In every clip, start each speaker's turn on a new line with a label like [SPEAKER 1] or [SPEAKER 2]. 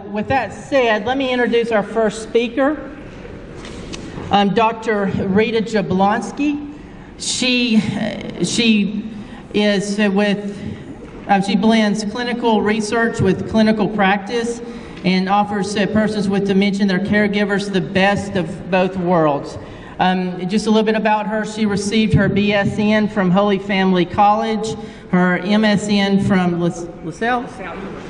[SPEAKER 1] with that said, let me introduce our first speaker, Dr. Rita Jablonski. She blends clinical research with clinical practice and offers persons with dementia and their caregivers the best of both worlds. Just a little bit about her. She received her BSN from Holy Family College, her MSN from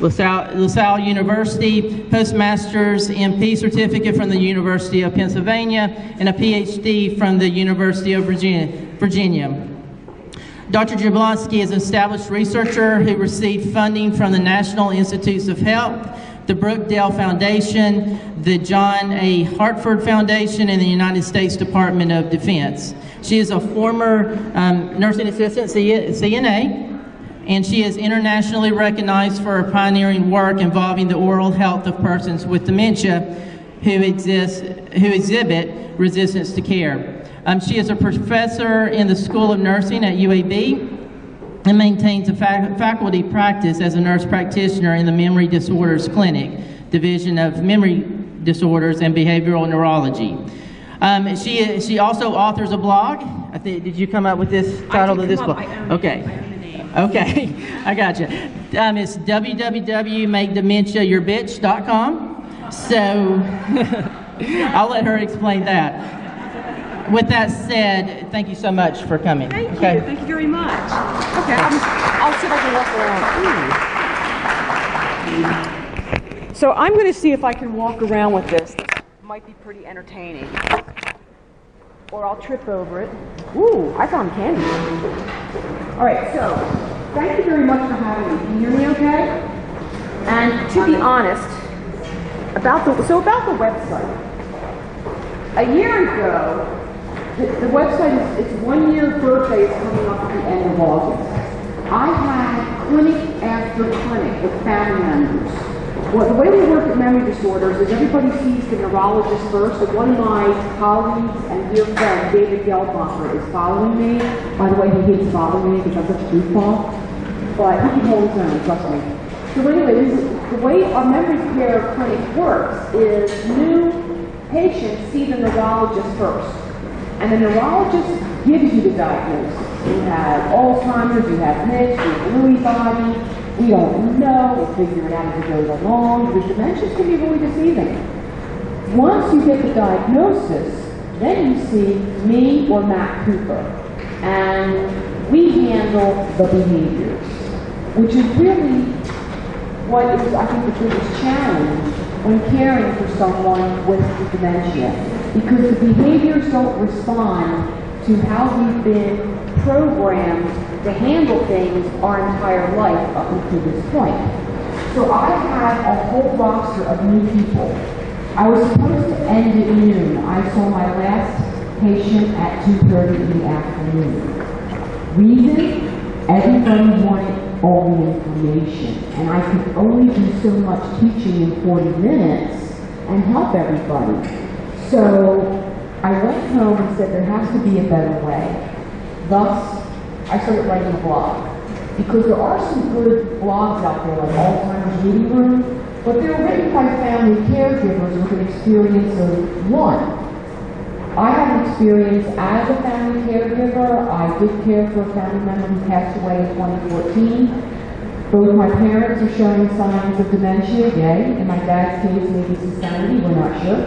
[SPEAKER 1] LaSalle University, Postmaster's MP certificate from the University of Pennsylvania, and a PhD from the University of Virginia. Dr. Jablonski is an established researcher who received funding from the National Institutes of Health, the Brookdale Foundation, the John A. Hartford Foundation, and the United States Department of Defense. She is a former nursing assistant, CNA, and she is internationally recognized for her pioneering work involving the oral health of persons with dementia who exhibit resistance to care. She is a professor in the School of Nursing at UAB and maintains a faculty practice as a nurse practitioner in the Memory Disorders Clinic, Division of Memory Disorders and Behavioral Neurology. She also authors a blog. Did you come up with this title of this blog? Okay. Okay, I got you. It's www.makedementiayourbitch.com. So I'll let her explain that. With that said, thank you so much for coming.
[SPEAKER 2] Thank you. Thank you very much. Okay, I'll see if I can walk around. So I'm going to see if I can walk around with this. This might be pretty entertaining. Or I'll trip over it. Ooh, I found candy. All right, so thank you very much for having me. Can you hear me okay? And to be honest, about the website. A year ago, the website, its 1 year birthday is coming up at the end of August. I had clinic after clinic with family members. Well, the way we work at memory disorders is everybody sees the neurologist first. So one of my colleagues and dear friend, David Gelbacher, is following me. By the way, he hates following me because I'm such a goofball. But he can hold his own, trust me. So anyway, the way our memory care clinic works is new patients see the neurologist first. And the neurologist gives you the diagnosis. You have Alzheimer's, you have MIS, you have Lewy body. We don't know, we'll figure it out as it goes along. The dementias can be really deceiving. Once you get the diagnosis, then you see me or Matt Cooper. And we handle the behaviors, which is really what is, I think, the biggest challenge when caring for someone with dementia. Because the behaviors don't respond to how we've been programmed to handle things our entire life up until this point. So I had a whole roster of new people. I was supposed to end at noon. I saw my last patient at 2:30 in the afternoon. Reason? Everybody wanted all the information. And I could only do so much teaching in 40 minutes and help everybody. So I went home and said there has to be a better way. Thus, I started writing a blog. Because there are some good blogs out there like Alzheimer's Reading Room, but they're written by family caregivers with an experience of one. I had an experience as a family caregiver. I did care for a family member who passed away in 2014. Both my parents are showing signs of dementia, yay. In my dad's case, maybe it's insanity, we're not sure.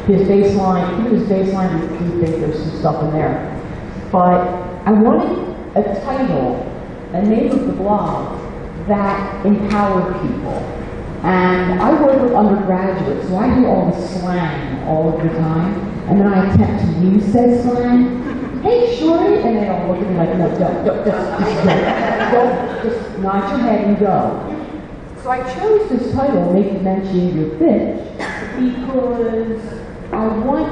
[SPEAKER 2] His baseline, we think there's some stuff in there. But I wanted a title, a name of the blog, that empowered people. And I work with undergraduates, so I do all the slang all of the time. And then I attempt to use said slang. Hey, shorty, and they all look at me like, no, don't, just nod your head and go. So I chose this title, Make Dementia Your Bitch, because I want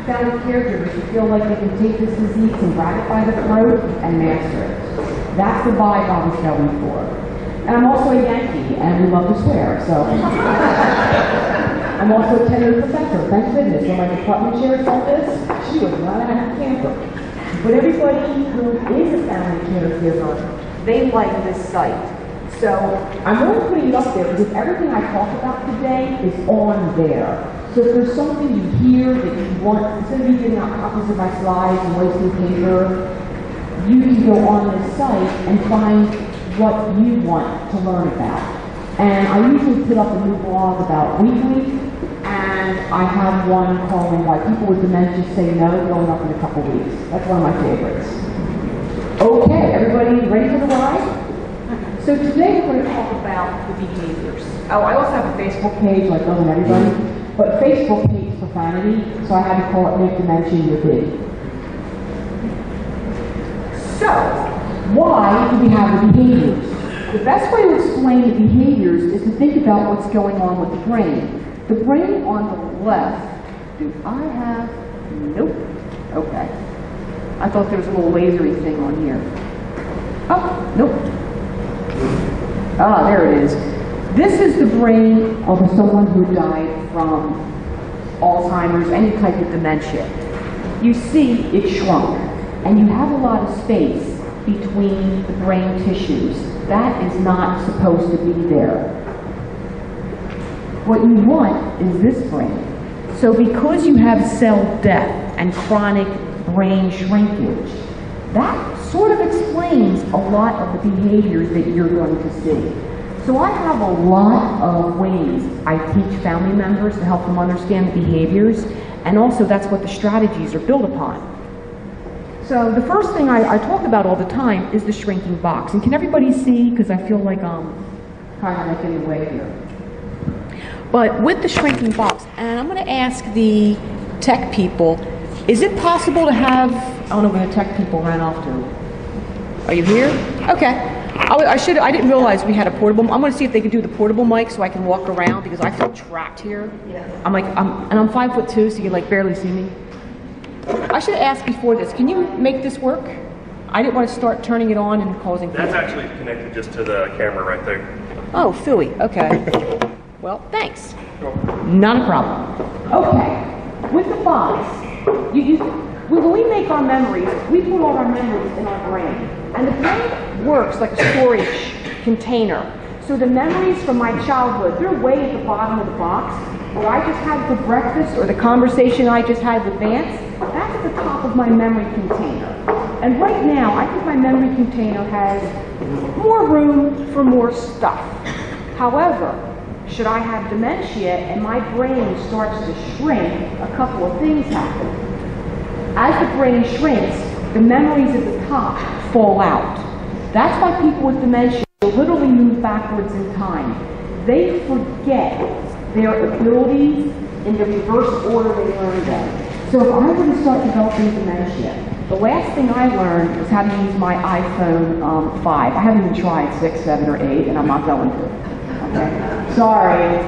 [SPEAKER 2] family caregivers to feel like they can take this disease and grab it by the throat and master it. That's the vibe I was going for. And I'm also a Yankee, and we love to swear, so. I'm also a tenured professor, thank goodness. When my department chair said this, she was not a happy camper. But everybody who is a family caregiver, they like this site. So I'm only putting it up there because everything I talk about today is on there. So if there's something you hear that you want, instead of me getting out copies of my slides and wasting paper, you can go on this site and find what you want to learn about. And I usually put up a new blog about weekly, and I have one called Why People with Dementia Say No, going up in a couple weeks. That's one of my favorites. Okay, everybody ready for the ride? So today we're going to talk about the behaviors. Oh, I also have a Facebook page, like doesn't everybody? But Facebook hates profanity, so I had to call it Make Dementia Your Big. So, why do we have the behaviors? The best way to explain the behaviors is to think about what's going on with the brain. The brain on the left, do I have, nope, okay. I thought there was a little lasery thing on here. Oh, nope. Ah, there it is. This is the brain of someone who died from Alzheimer's, any type of dementia. You see it shrunk, and you have a lot of space between the brain tissues. That is not supposed to be there. What you want is this brain. So because you have cell death and chronic brain shrinkage, that sort of explains a lot of the behaviors that you're going to see. So I have a lot of ways I teach family members to help them understand the behaviors, and also that's what the strategies are built upon. So the first thing I talk about all the time is the shrinking box. And can everybody see? Because I feel like I'm kind of like in the way here. But with the shrinking box, and I'm going to ask the tech people, is it possible to have, I don't know where the tech people ran off to. Are you here? Okay. I didn't realize we had a portable. I'm going to see if they can do the portable mic so I can walk around because I feel trapped here. Yes. I'm 5'2", so you can like barely see me. I should have asked before this. Can you make this work? I didn't want to start turning it on and causing.
[SPEAKER 3] That's actually connected just to the camera right there.
[SPEAKER 2] Oh, phooey. Okay. Well, thanks. Not a problem. Okay. With the box, when we make our memories, we put all our memories in our brain. And the brain works like a storage container. So the memories from my childhood, they're way at the bottom of the box. What I just had for breakfast or the conversation I just had with Vance, that's at the top of my memory container. And right now, I think my memory container has more room for more stuff. However, should I have dementia and my brain starts to shrink, a couple of things happen. As the brain shrinks, the memories at the top fall out. That's why people with dementia literally move backwards in time. They forget their abilities in the reverse order they learned them. So if I were to start developing dementia, the last thing I learned was how to use my iPhone 5. I haven't even tried 6, 7, or 8, and I'm not going to. Okay? Sorry.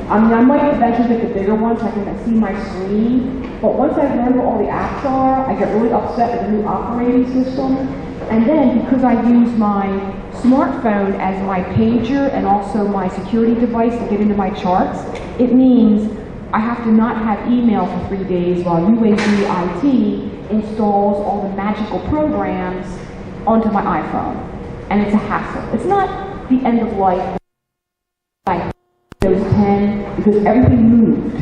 [SPEAKER 2] I might eventually get the bigger one so I can see my screen, but once I learn what all the apps are, I get really upset with the new operating system. And then, because I use my smartphone as my pager and also my security device to get into my charts, it means I have to not have email for 3 days while UAV IT installs all the magical programs onto my iPhone. And it's a hassle. It's not the end of life. Windows 10, because everything moved.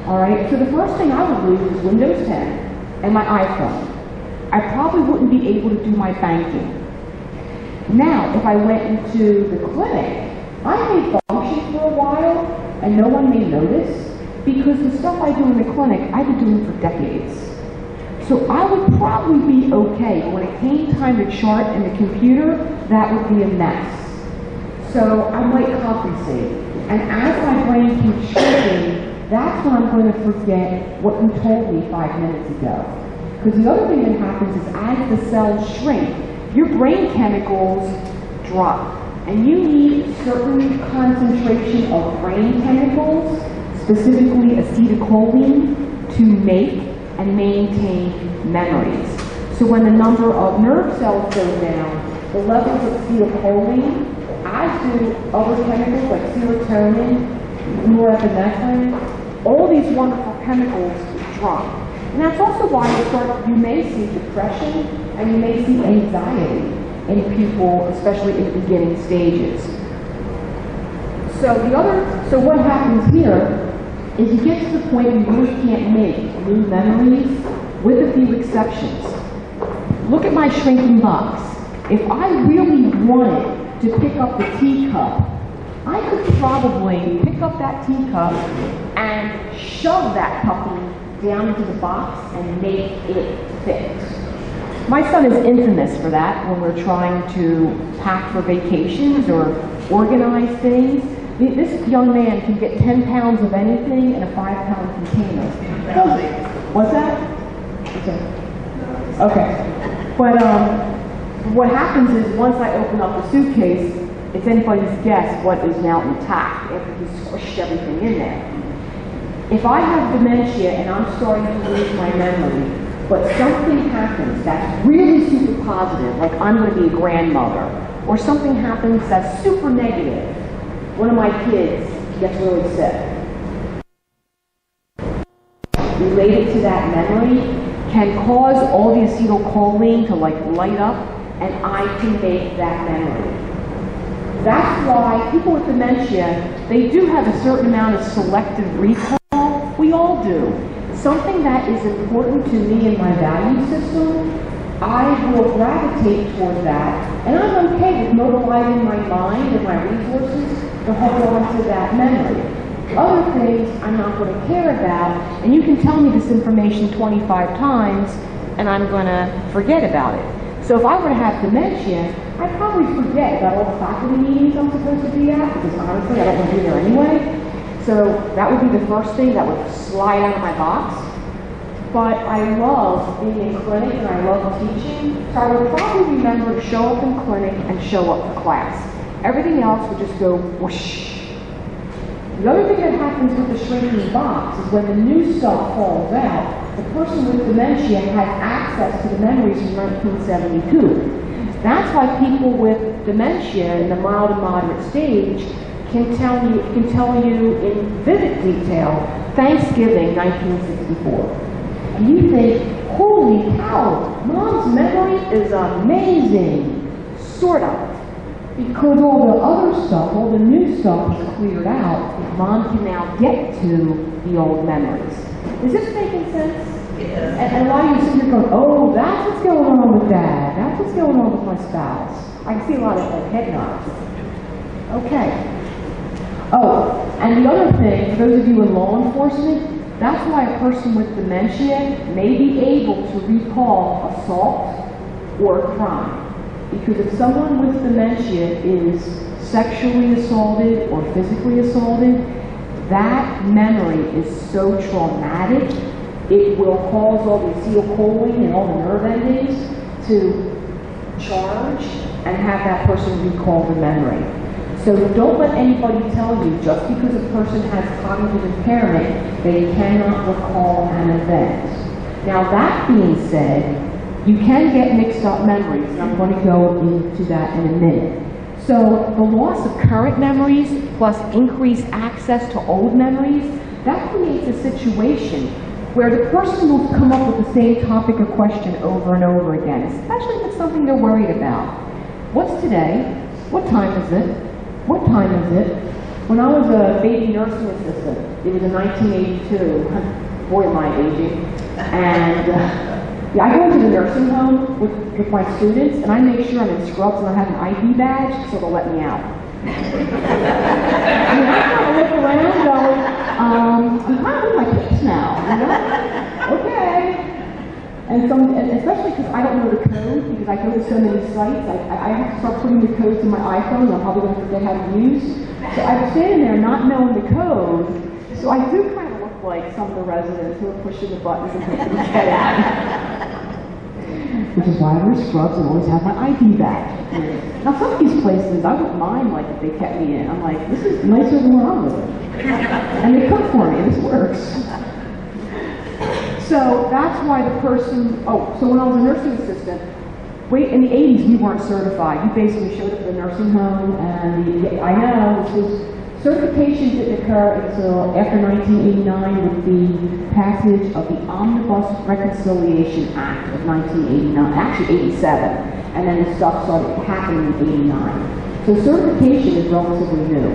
[SPEAKER 2] Alright, so the first thing I would lose is Windows 10 and my iPhone. I probably wouldn't be able to do my banking. Now, if I went into the clinic, I may function for a while and no one may notice because the stuff I do in the clinic, I've been doing for decades. So I would probably be okay, but when it came time to chart in the computer, that would be a mess. So I might compensate. And as my brain keeps shrinking, that's when I'm going to forget what you told me 5 minutes ago. Because the other thing that happens is as the cells shrink, your brain chemicals drop. And you need a certain concentration of brain chemicals, specifically acetylcholine, to make and maintain memories. So when the number of nerve cells go down, the levels of acetylcholine, as do other chemicals like serotonin, norepinephrine, all these wonderful chemicals drop. And that's also why you may see depression and you may see anxiety. in people, especially in the beginning stages. So what happens here is you get to the point where you really can't make new memories, with a few exceptions. Look at my shrinking box. If I really wanted to pick up the teacup, I could probably pick up that teacup and shove that puppy down into the box and make it fit. My son is infamous for that when we're trying to pack for vacations or organize things. This young man can get 10 pounds of anything in a 5-pound container. What's that? Okay. But what happens is once I open up the suitcase, it's anybody's guess what is now intact after he squished everything in there. If I have dementia and I'm starting to lose my memory, but something happens that's really super positive, like I'm going to be a grandmother, or something happens that's super negative, one of my kids gets really sick. Related to that memory can cause all the acetylcholine to like light up, and I can make that memory. That's why people with dementia, they do have a certain amount of selective recall. We all do. Something that is important to me in my value system, I will gravitate toward that, and I'm okay with mobilizing my mind and my resources to hold on to that memory. Other things I'm not going to care about, and you can tell me this information 25 times, and I'm going to forget about it. So if I were to have dementia, I'd probably forget about all the faculty meetings I'm supposed to be at, because honestly, I don't want to be there anyway. So that would be the first thing that would slide out of my box. But I love being in clinic and I love teaching, so I would probably remember to show up in clinic and show up for class. Everything else would just go whoosh. The other thing that happens with the shrinking box is when the new stuff falls out, the person with dementia has access to the memories from 1972. That's why people with dementia in the mild and moderate stage can tell you in vivid detail Thanksgiving 1964. And you think, holy cow, Mom's memory is amazing, sort of. Because all the other stuff, all the new stuff is cleared out, Mom can now get to the old memories. Is this making sense? Yeah. And a lot of you sit here going, oh, that's what's going on with Dad. That's what's going on with my spouse. I can see a lot of head nods. Okay. Oh, and the other thing, for those of you in law enforcement, that's why a person with dementia may be able to recall assault or a crime. Because if someone with dementia is sexually assaulted or physically assaulted, that memory is so traumatic, it will cause all the acetylcholine and all the nerve endings to charge and have that person recall the memory. So don't let anybody tell you just because a person has cognitive impairment, they cannot recall an event. Now that being said, you can get mixed up memories, and I'm going to go into that in a minute. So the loss of current memories plus increased access to old memories, that creates a situation where the person will come up with the same topic or question over and over again, especially if it's something they're worried about. What's today? What time is it? What time is it? When I was a baby nursing assistant, it was in 1982. Boy, am I aging. And yeah, I go into the nursing home with my students, and I make sure I'm in scrubs and I have an ID badge so they'll let me out. I mean, I kind of look around going, I'm kind of with my kids now, you know? Okay. And especially because I don't know the code, because I go to so many sites, I have to start putting the codes in my iPhone, and I'm probably going to forget how to use. So I'm standing there not knowing the code, so I do kind of look like some of the residents who are pushing the buttons and hoping to get out. Which is why I wear scrubs and always have my ID badge. Now some of these places, I wouldn't mind like if they kept me in. I'm like, this is nicer than where I'm living. And they cook for me, this works. So that's why the person, so when I was a nursing assistant, in the 80s we weren't certified. You basically showed up at the nursing home and I know, this was, certification didn't occur until after 1989 with the passage of the Omnibus Reconciliation Act of 1989, actually 87. and then the stuff started happening in '89. So certification is relatively new.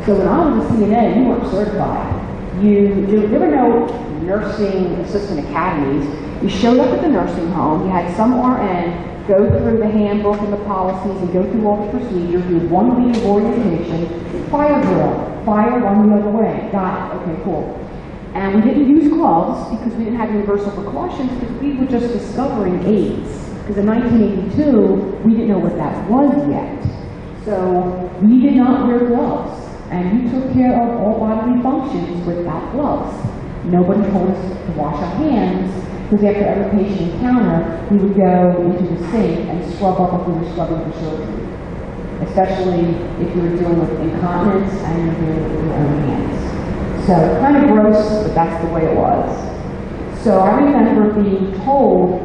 [SPEAKER 2] So when I was a CNA, you weren't certified. There were no nursing assistant academies. You showed up at the nursing home, you had some RN go through the handbook and the policies and go through all the procedures, do 1 week of orientation, fire drill, fire one the other way. Got it, okay, cool. And we didn't use gloves because we didn't have universal precautions because we were just discovering AIDS. Because in 1982, we didn't know what that was yet. So we did not wear gloves. And we took care of all bodily functions without gloves. Nobody told us to wash our hands because after every patient encounter, we would go into the sink and scrub up if we were scrubbing for surgery. Especially if you were dealing with incontinence and you're doing it with your own hands. So kind of gross, but that's the way it was. So I remember being told,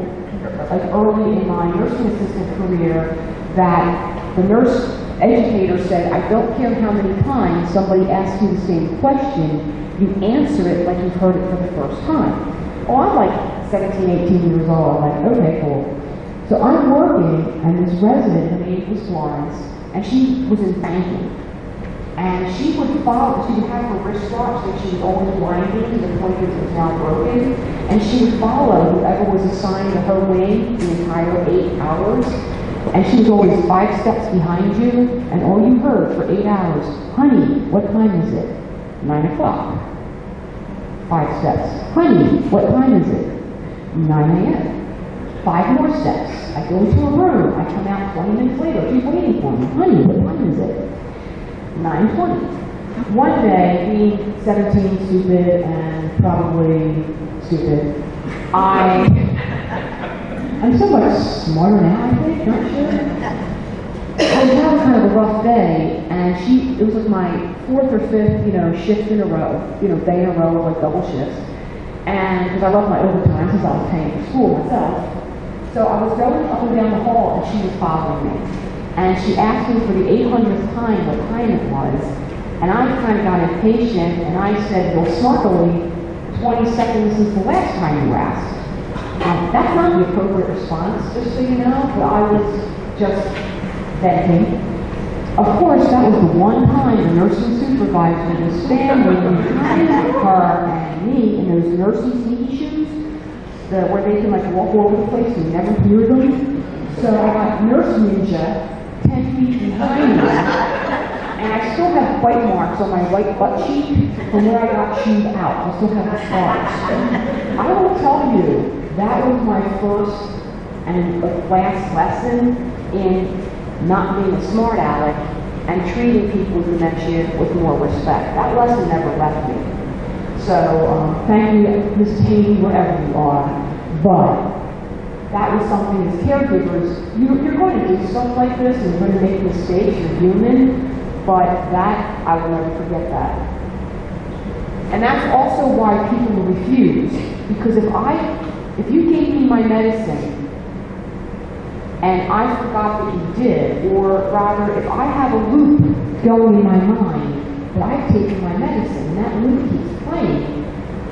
[SPEAKER 2] like early in my nursing assistant career, that the nurse educator said, I don't care how many times somebody asks you the same question, you answer it like you've heard it for the first time. Oh, I'm like 17, 18 years old. I'm like, okay, cool. So I'm working, and this resident, her name was Florence, and she was in banking. And she would follow, she would have her wristwatch that she was always winding to the point that it was now broken, and she would follow whoever was assigned to her wing the entire 8 hours. And she was always 5 steps behind you, and all you heard for 8 hours, honey, what time is it? 9 o'clock. 5 steps. Honey, what time is it? 9 a.m. 5 more steps. I go into a room. I come out 20 minutes later. She's waiting for me. Honey, what time is it? 9:20. One day, being 17, stupid, and probably stupid, I'm so much smarter now, I think, not sure. I was having kind of a rough day, and it was like my 4th or 5th, shift in a row, day in a row, like double shifts. And because I love my overtime since I was paying for school myself. So I was going up and down the hall, and she was following me. And she asked me for the 800th time what time it was. And I kind of got impatient, and I said, well, smartly, 20 seconds since the last time you asked. That's not the appropriate response, just so you know, but I was just venting. Of course, that was the one time the nursing supervisor was standing behind her and me in those nursing sneaky shoes, where they can like walk all over the place and never hear them. So I got nurse ninja 10 feet behind me, and I still have bite marks on my right butt cheek from where I got chewed out. I still have the scars. I will tell you, that was my first and last lesson in not being a smart aleck and treating people with dementia with more respect. That lesson never left me. So thank you, Ms. Haney, wherever you are. But that was something as caregivers, you're going to do stuff like this and you're going to make mistakes, you're human, but that, I will never forget that. And that's also why people will refuse. Because if you gave me my medicine and I forgot that you did, or rather, if I have a loop going in my mind that I've taken my medicine and that loop keeps playing,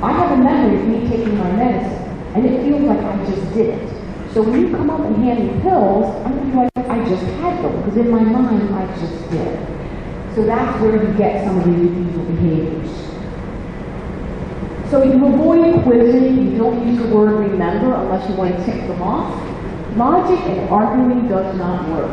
[SPEAKER 2] I have a memory of me taking my medicine and it feels like I just did it. So when you come up and hand me pills, I'm going to feel like I just had them because in my mind I just did. So that's where you get some of these refusal behaviors. So you avoid quizzing, you don't use the word remember unless you want to tick them off. Logic and arguing does not work.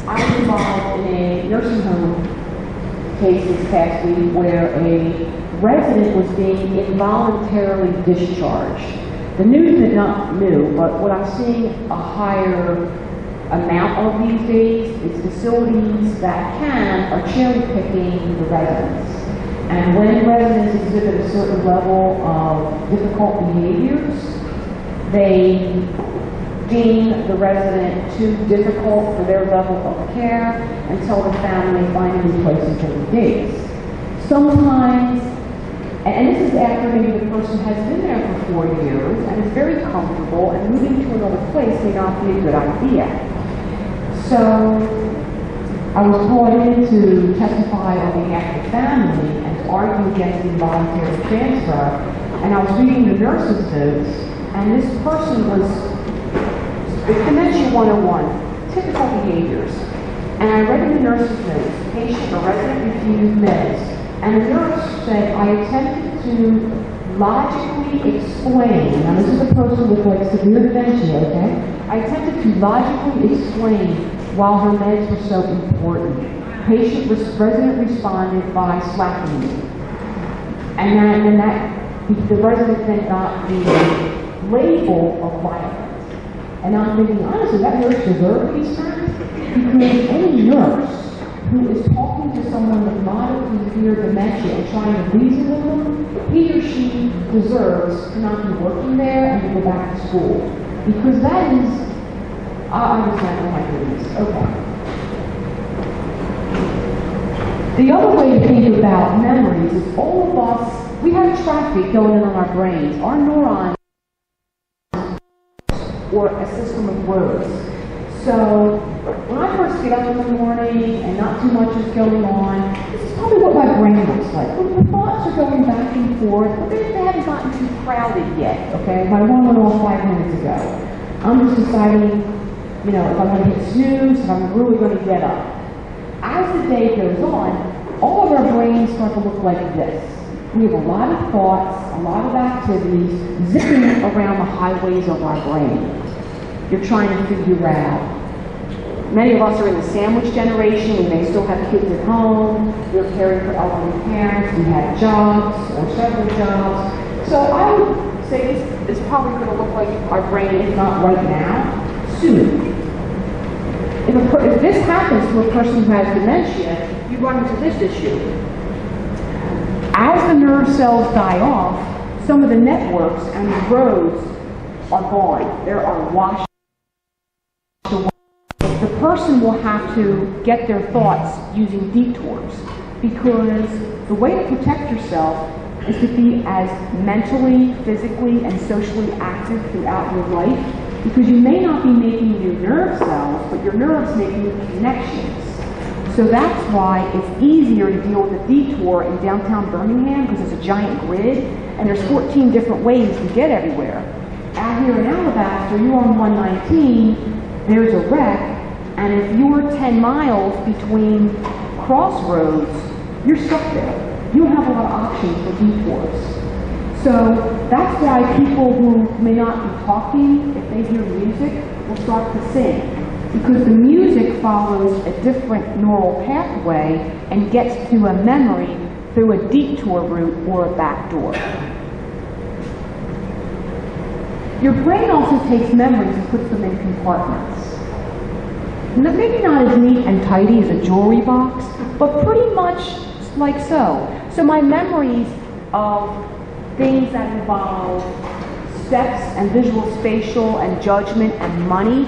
[SPEAKER 2] I was involved in a nursing home case this past week where a resident was being involuntarily discharged. The news is not new, but what I'm seeing a higher amount of these days is facilities that are cherry picking the residents. And when residents exhibit a certain level of difficult behaviors, they deem the resident too difficult for their level of care and tell the family find a new place in 30 days. Sometimes, and this is after maybe the person has been there for 4 years and is very comfortable, and moving to another place may not be a good idea. So I was brought in to testify on behalf of the family and to argue against the involuntary transfer, and I was reading the nurse's notes, and this person was, it's Dementia 101, typical behaviors. And I read in the nurse's notes, patient or resident refused meds. And the nurse said, I attempted to logically explain, now this is a person with like severe dementia, okay? I attempted to logically explain why her meds were so important. Resident responded by slapping me. And the resident then got the label of violence. And I'm thinking, honestly, that nurse deserved these terms? Because any nurse who is talking to someone with moderate to severe dementia and trying to reason with them, he or she deserves to not be working there and to go back to school. Because that is, I understand, oh my goodness, okay. The other way to think about memories is all of us, we have traffic going in on our brains. Our neurons or a system of roads. So when I first get up in the morning and not too much is going on, this is probably what my brain looks like. The thoughts are going back and forth, but they haven't gotten too crowded yet, okay? My one went off 5 minutes ago. I'm just deciding, you know, if I'm going to hit snooze, if I'm really going to get up. As the day goes on, all of our brains start to look like this. We have a lot of thoughts, a lot of activities zipping around the highways of our brain. You're trying to figure out. Many of us are in the sandwich generation. We may still have kids at home. We're caring for elderly parents. We have jobs or several jobs. So I would say it's probably going to look like our brain is not right now, soon. If this happens to a person who has dementia, you run into this issue. As the nerve cells die off, some of the networks and the roads are gone. There are washed away. The person will have to get their thoughts using detours, because the way to protect yourself is to be as mentally, physically, and socially active throughout your life, because you may not be making new nerve cells, but your nerves make new connections. So that's why it's easier to deal with a detour in downtown Birmingham, because it's a giant grid, and there's 14 different ways to get everywhere. Out here in Alabaster, you're on 119, there's a wreck, and if you're 10 miles between crossroads, you're stuck there. You don't have a lot of options for detours. So that's why people who may not be talking, if they hear music, will start to sing. Because the music follows a different neural pathway and gets to a memory through a detour route or a back door. Your brain also takes memories and puts them in compartments. Maybe not as neat and tidy as a jewelry box, but pretty much like so. So my memories of things that involve steps and visual spatial and judgment and money,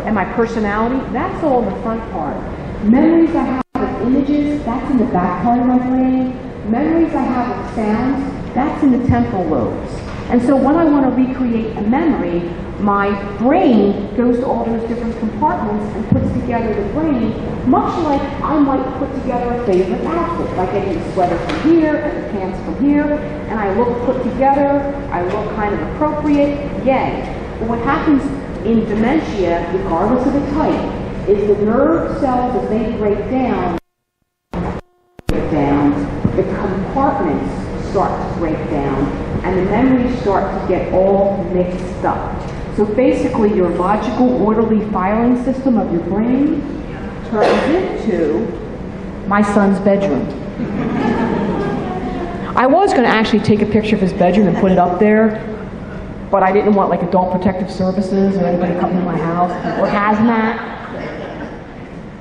[SPEAKER 2] and my personality, that's all in the front part. Memories I have of images, that's in the back part of my brain. Memories I have of sounds, that's in the temporal lobes. And so when I want to recreate a memory, my brain goes to all those different compartments and puts together the brain, much like I might put together a favorite outfit, like I get the sweater from here and the pants from here, and I look put together, I look kind of appropriate, yay. But what happens in dementia, regardless of the type, is the nerve cells, as they break down, the compartments start to break down, and the memories start to get all mixed up. So basically, your logical, orderly filing system of your brain turns into my son's bedroom. I was going to actually take a picture of his bedroom and put it up there, but I didn't want like Adult Protective Services or anybody coming to my house, or hazmat.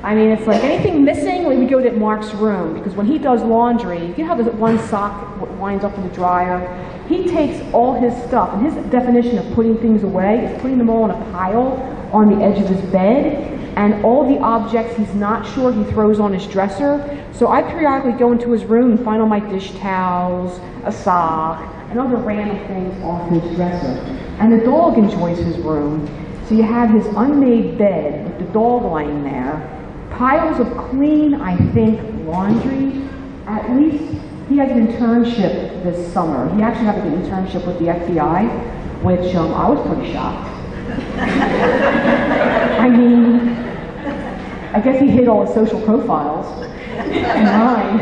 [SPEAKER 2] I mean, it's like anything missing, we would go to Mark's room, because when he does laundry, you know how the one sock winds up in the dryer? He takes all his stuff, and his definition of putting things away is putting them all in a pile on the edge of his bed, and all the objects he's not sure he throws on his dresser. So I periodically go into his room and find all my dish towels, a sock, and other random things off his dresser. And the dog enjoys his room, so you have his unmade bed with the dog lying there, piles of clean, I think, laundry. At least he has an internship this summer. He actually had an internship with the FBI, which I was pretty shocked. I mean, I guess he hid all his social profiles in mine.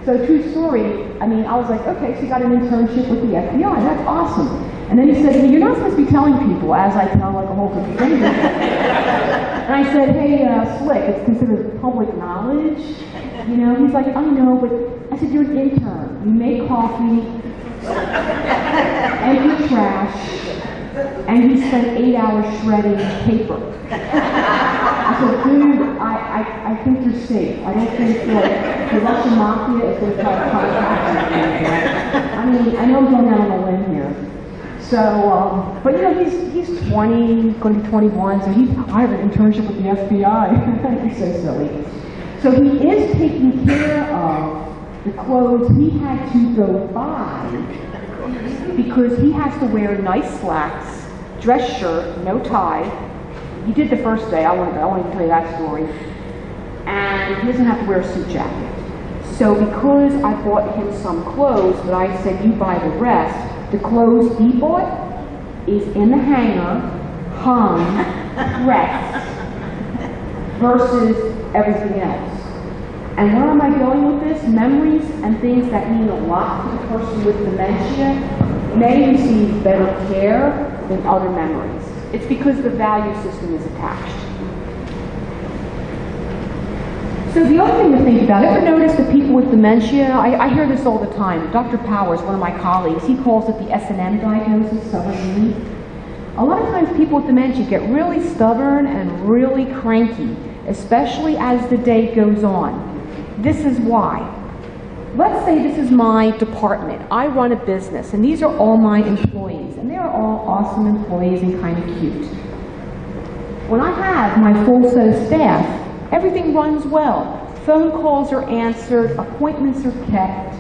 [SPEAKER 2] So true story, I mean, I was like, okay, so you got an internship with the FBI, that's awesome. And then he said, well, you're not supposed to be telling people, as I tell like a whole bunch of strangers. And I said, hey, Slick, it's considered public knowledge. You know, he's like, I know, but I said, you're an intern. You make coffee, empty trash, and he spent 8 hours shredding paper. I said, dude, I think you're safe. I don't think like the Russian mafia is going to try to contact you. I mean, I know I'm going out on a limb here. So, but you know, he's 20, going to be 21, so I have an internship with the FBI. He's so silly. So he is taking care of the clothes he had to go buy because he has to wear nice slacks, dress shirt, no tie. He did the first day, I won't even tell you that story. And he doesn't have to wear a suit jacket. So because I bought him some clothes, but I said you buy the rest, the clothes he bought is in the hanger, hung, pressed, versus everything else. And where am I going with this? Memories and things that mean a lot to the person with dementia may receive better care than other memories. It's because the value system is attached. So the other thing to think about, ever notice that people with dementia, I hear this all the time. Dr. Powers, one of my colleagues, he calls it the S&M diagnosis, stubborn. A lot of times people with dementia get really stubborn and really cranky, especially as the day goes on. This is why. Let's say this is my department. I run a business, and these are all my employees, and they're all awesome employees and kind of cute. When I have my full set of staff, everything runs well. Phone calls are answered, appointments are kept,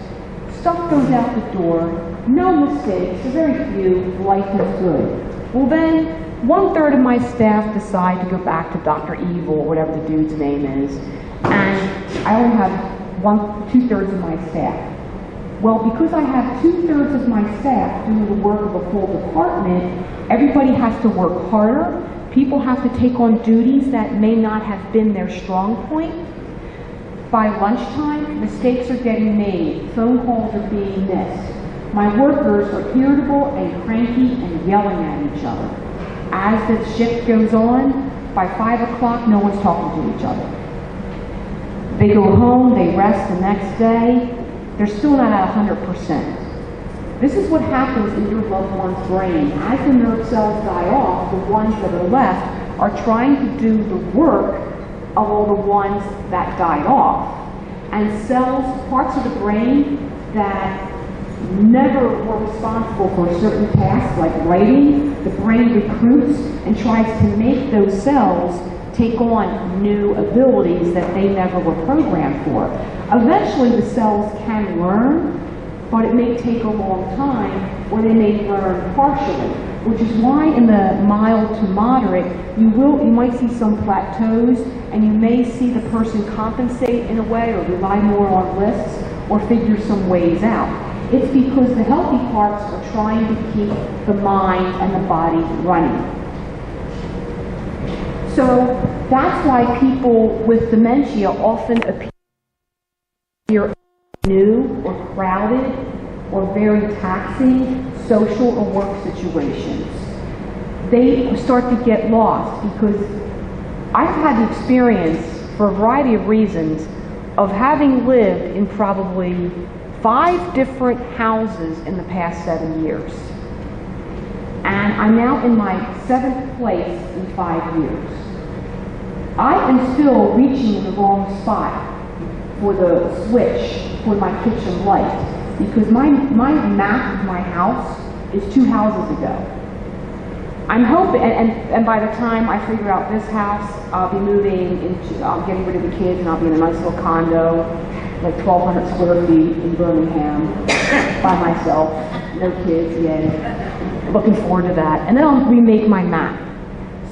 [SPEAKER 2] stuff goes out the door, no mistakes, very few, life is good. Well then, 1/3 of my staff decide to go back to Dr. Evil, or whatever the dude's name is, and I only have 2/3 of my staff. Well, because I have 2/3 of my staff doing the work of a full department, everybody has to work harder. People have to take on duties that may not have been their strong point. By lunchtime, mistakes are getting made. Phone calls are being missed. My workers are irritable and cranky and yelling at each other. As the shift goes on, by 5 o'clock, no one's talking to each other. They go home, they rest the next day, they're still not at 100%. This is what happens in your loved one's brain. As the nerve cells die off, the ones that are left are trying to do the work of all the ones that died off. And cells, parts of the brain that never were responsible for certain tasks like writing, the brain recruits and tries to make those cells take on new abilities that they never were programmed for. Eventually the cells can learn, but it may take a long time, or they may learn partially, which is why in the mild to moderate, you might see some plateaus, and you may see the person compensate in a way, or rely more on lists, or figure some ways out. It's because the healthy parts are trying to keep the mind and the body running. So that's why people with dementia often appear new or crowded or very taxing social or work situations. They start to get lost because I've had the experience, for a variety of reasons, of having lived in probably 5 different houses in the past 7 years. And I'm now in my 7th place in 5 years. I am still reaching in the wrong spot for the switch for my kitchen light, because my map of my house is 2 houses ago. I'm hoping, and by the time I figure out this house, I'll be moving into, I'm getting rid of the kids, and I'll be in a nice little condo, like 1,200 square feet in Birmingham, by myself, no kids, yay. Looking forward to that. And then I'll remake my map.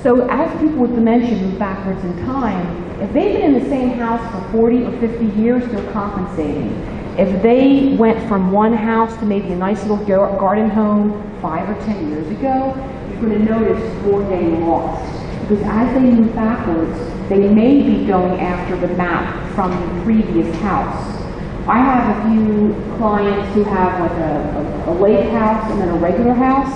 [SPEAKER 2] So as people with dementia move backwards in time, if they've been in the same house for 40 or 50 years, they're compensating. If they went from one house to maybe a nice little garden home 5 or 10 years ago, you're going to notice more getting lost. Because as they move backwards, they may be going after the map from the previous house. I have a few clients who have like a lake house and then a regular house,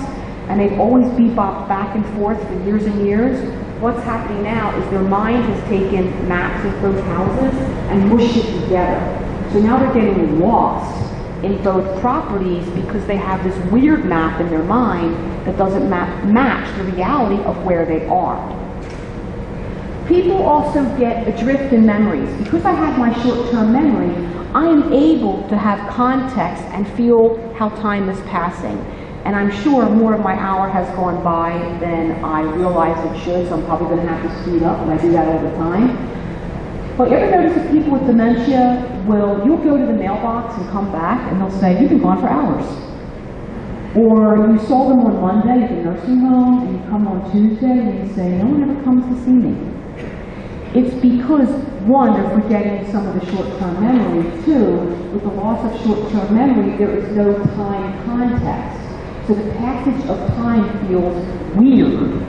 [SPEAKER 2] and they've always bebopped back and forth for years and years. What's happening now is their mind has taken maps of both houses and mushed it together. So now they're getting lost in both properties because they have this weird map in their mind that doesn't match the reality of where they are. People also get adrift in memories. Because I have my short-term memory, I am able to have context and feel how time is passing. And I'm sure more of my hour has gone by than I realize it should, so I'm probably going to have to speed up, and I do that all the time. But you ever notice that people with dementia you'll go to the mailbox and come back, and they'll say, you've been gone for hours. Or you saw them on Monday at the nursing home, and you come on Tuesday, and you say, no one ever comes to see me. It's because, one, they're forgetting some of the short-term memory. Two, with the loss of short-term memory, there is no time context. So the passage of time feels weird.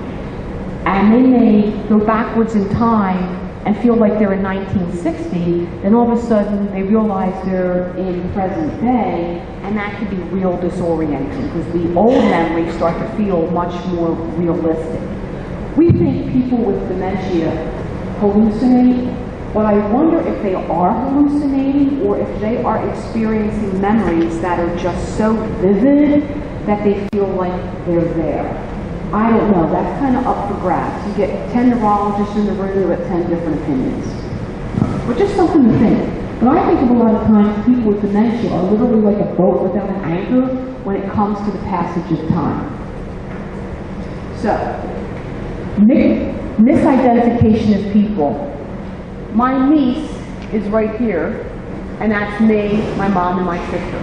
[SPEAKER 2] And they may go backwards in time and feel like they're in 1960, then all of a sudden they realize they're in present day, and that can be real disorienting because the old memories start to feel much more realistic. We think people with dementia hallucinate, but I wonder if they are hallucinating or if they are experiencing memories that are just so vivid that they feel like they're there. I don't know, that's kind of up for grabs. You get 10 neurologists in the room who have 10 different opinions. But just something to think. But I think of a lot of times people with dementia are literally like a boat without an anchor when it comes to the passage of time. So, misidentification of people. My niece is right here, and that's me, my mom, and my sister.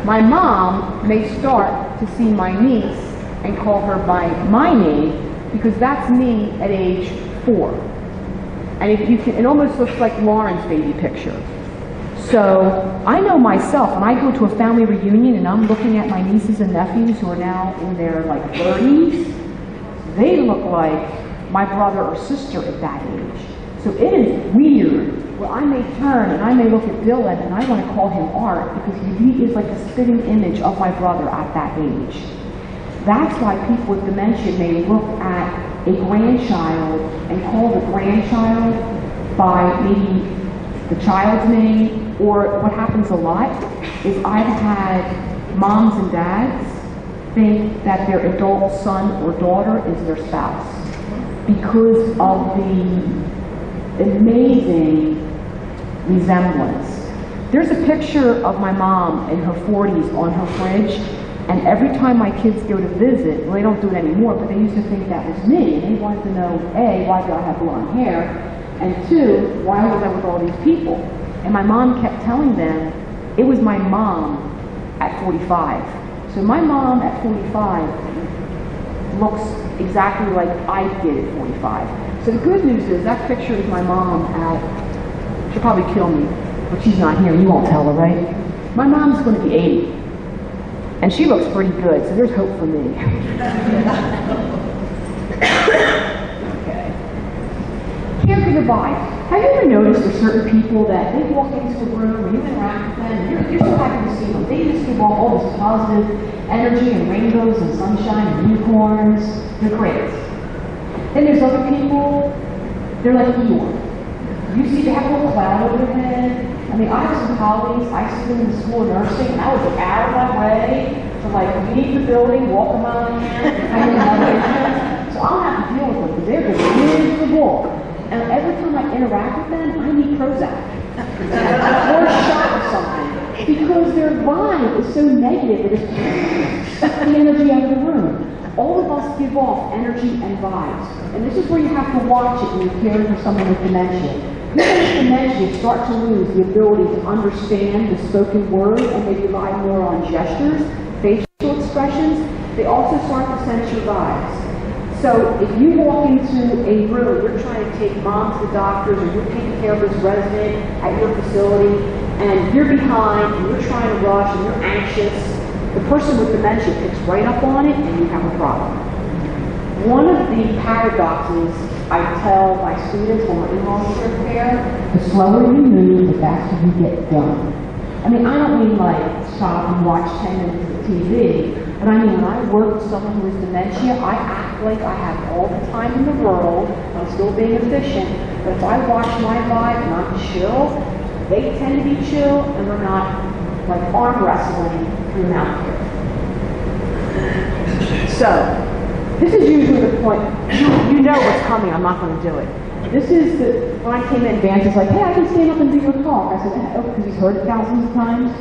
[SPEAKER 2] My mom may start to see my niece and call her by my name because that's me at age 4. And if you can, it almost looks like Lauren's baby picture. So I know myself, when I go to a family reunion and I'm looking at my nieces and nephews who are now in their like 30s, they look like my brother or sister at that age. So it is weird where I may turn and I may look at Dylan and I want to call him Art because he is like a spitting image of my brother at that age. That's why people with dementia may look at a grandchild and call the grandchild by maybe the child's name, or what happens a lot is I've had moms and dads think that their adult son or daughter is their spouse because of the amazing resemblance. There's a picture of my mom in her 40s on her fridge. And every time my kids go to visit, well, they don't do it anymore, but they used to think that was me. And they wanted to know, A, why do I have blonde hair? And 2, why was I with all these people? And my mom kept telling them, it was my mom at 45. So my mom at 45 looks exactly like I did at 45. So the good news is that picture is my mom at, she'll probably kill me, but she's not here, you won't tell her, right? My mom's going to be 80. And she looks pretty good, so there's hope for me. Okay. Caregiver vibes. Have you ever noticed there's certain people that they walk into a room and you interact with them and you're so happy to see them. They just give off all this positive energy and rainbows and sunshine and unicorns. They're great. Then there's other people, they're like Eeyore. You see they have a little cloud over their head. I mean, I have some colleagues, I see them in the school of nursing, and I was like out of my way to like leave the building, walk a mile and a half, so I'll have to deal with them because they're just miserable. And every time I interact with them, I need Prozac or a shot or something because their vibe is so negative that it sucks the energy out of the room. All of us give off energy and vibes, and this is where you have to watch it when you're caring for someone with dementia. People with dementia start to lose the ability to understand the spoken word and they rely more on gestures, facial expressions. They also start to sense your vibes. So if you walk into a room, you're trying to take mom to the doctors or you're taking care of this resident at your facility and you're behind and you're trying to rush and you're anxious, the person with dementia picks right up on it and you have a problem. One of the paradoxes I tell my students when we're in long-term care, the slower you move, the faster you get done. I mean, I don't mean like stop and watch 10 minutes of TV, but I mean when I work with someone who has dementia, I act like I have all the time in the world. I'm still being efficient, but if I watch my vibe and I'm chill, they tend to be chill, and we're not like arm wrestling through mouth care. So, this is usually the point, you know what's coming, I'm not going to do it. This is when I came in, Vance is like, hey, I can stand up and do your talk. I said, oh, because he's heard it thousands of times.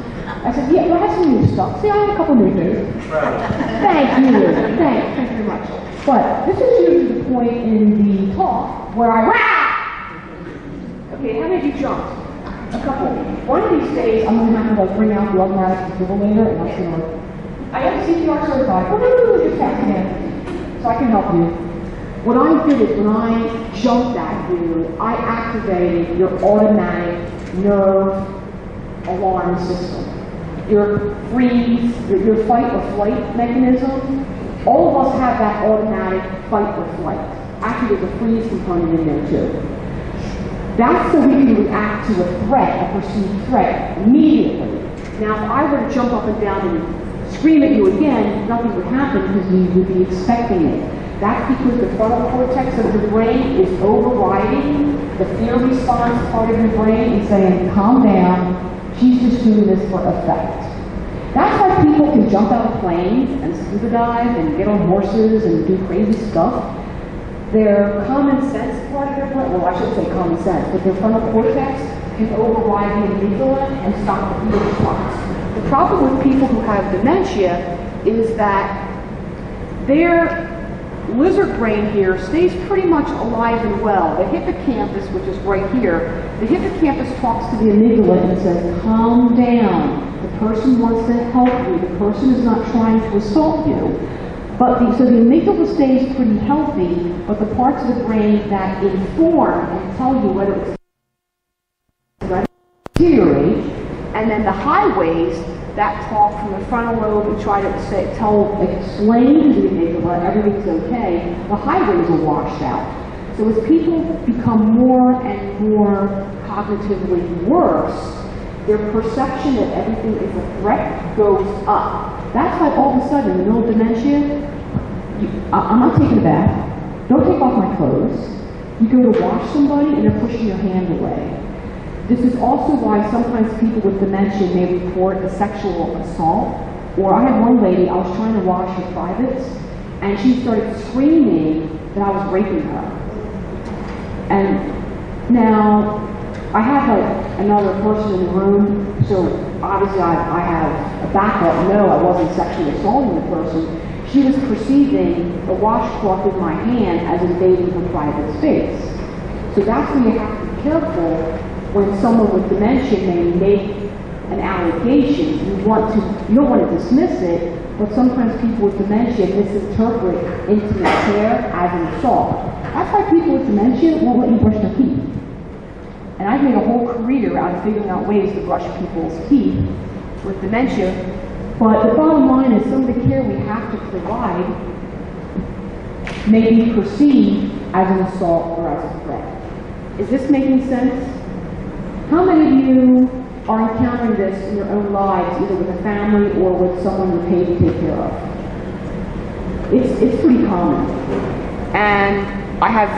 [SPEAKER 2] I said, yeah, well, I have some new stuff. See, I have a couple new things. Thank you very much. But this is usually the point in the talk where I, okay, how many of you jumped? A couple. One of these days, I'm going to have to like bring out the automatic defibrillator, and that's going to I am CPR certified. Just ask again. So I can help you. What I did is when I jumped at you, I activated your automatic nerve alarm system. Your freeze, your fight or flight mechanism, all of us have that automatic fight or flight. Actually, there's a freeze component in there too. That's so we can react to a threat, a perceived threat, immediately. Now, if I were to jump up and down and scream at you again, nothing would happen because you would be expecting it. That's because the frontal cortex of the brain is overriding the fear response part of your brain and saying, calm down, she's just doing this for effect. That's why people can jump out of planes and scuba dive and get on horses and do crazy stuff. Their common sense part of their brain, well, I shouldn't say common sense, but their frontal cortex can override the amygdala and stop the fear response. The problem with people who have dementia is that their lizard brain here stays pretty much alive and well. The hippocampus, which is right here, the hippocampus talks to the amygdala and says, calm down. The person wants to help you. The person is not trying to assault you. So the amygdala stays pretty healthy, but the parts of the brain that inform and tell you whether it's deteriorate, and then the highways that talk from the frontal lobe and try to explain to the amygdala everything's okay, the highways are washed out. So as people become more and more cognitively worse, their perception that everything is a threat goes up. That's why all of a sudden, in the middle of dementia, I'm not taking a bath, don't take off my clothes, you go to wash somebody and they're pushing your hand away. This is also why sometimes people with dementia may report a sexual assault. Or I had one lady, I was trying to wash her privates, and she started screaming that I was raping her. And now, I have like another person in the room, so obviously I have a backup. No, I wasn't sexually assaulting the person. She was perceiving the washcloth in my hand as invading her private space. So that's when you have to be careful when someone with dementia may make an allegation. You don't want to dismiss it, but sometimes people with dementia misinterpret intimate care as an assault. That's why people with dementia won't let you brush their teeth. And I've made a whole career out of figuring out ways to brush people's teeth with dementia. But the bottom line is some of the care we have to provide may be perceived as an assault or as a threat. Is this making sense? How many of you are encountering this in your own lives, either with a family or with someone you're paid to take care of? It's pretty common. And I have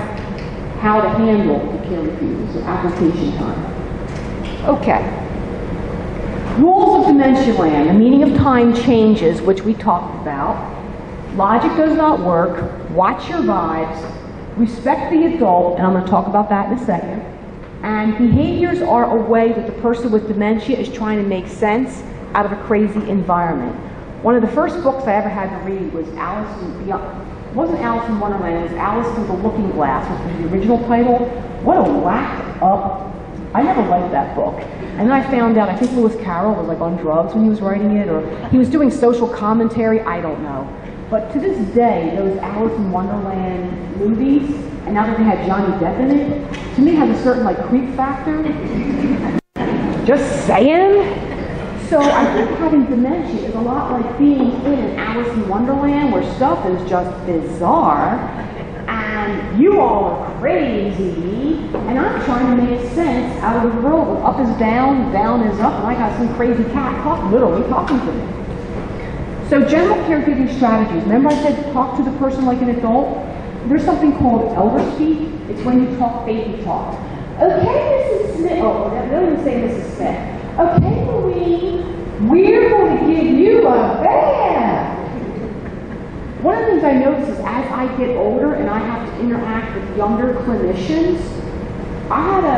[SPEAKER 2] how to handle the care refusal, so application time. Okay. Rules of dementia land. The meaning of time changes, which we talked about. Logic does not work. Watch your vibes. Respect the adult, and I'm going to talk about that in a second. And behaviors are a way that the person with dementia is trying to make sense out of a crazy environment. One of the first books I ever had to read was Alice in Wonderland, it was Alice Through the Looking Glass, which was the original title. What a whacked up, I never liked that book. And then I found out, I think Lewis Carroll was like on drugs when he was writing it, or he was doing social commentary, I don't know. But to this day, those Alice in Wonderland movies, and now that they had Johnny Depp in it, to me has a certain like creep factor. Just saying. So I think having dementia is a lot like being in an Alice in Wonderland where stuff is just bizarre, and you all are crazy. And I'm trying to make sense out of the world. Up is down, down is up, and I got some crazy cat literally talking to me. So general caregiving strategies. Remember I said talk to the person like an adult? There's something called elder speak. It's when you talk baby talk. Okay, Mrs. Smith. Oh, they don't even say Mrs. Smith. Okay, Louise, we're going to give you a bath. One of the things I notice is as I get older and I have to interact with younger clinicians, I had a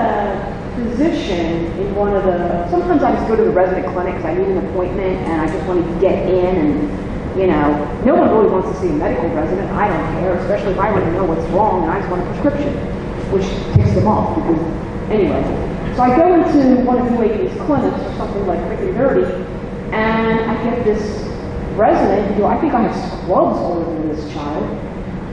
[SPEAKER 2] physician in one of the, sometimes I just go to the resident clinic because I need an appointment and I just want to get in and, you know, no one really wants to see a medical resident. I don't care, especially if I already know what's wrong and I just want a prescription, which takes them off because, anyway. So I go into one of the ladies' clinics or something like quick and dirty, and I get this resident who I think I have scrubs older than this child,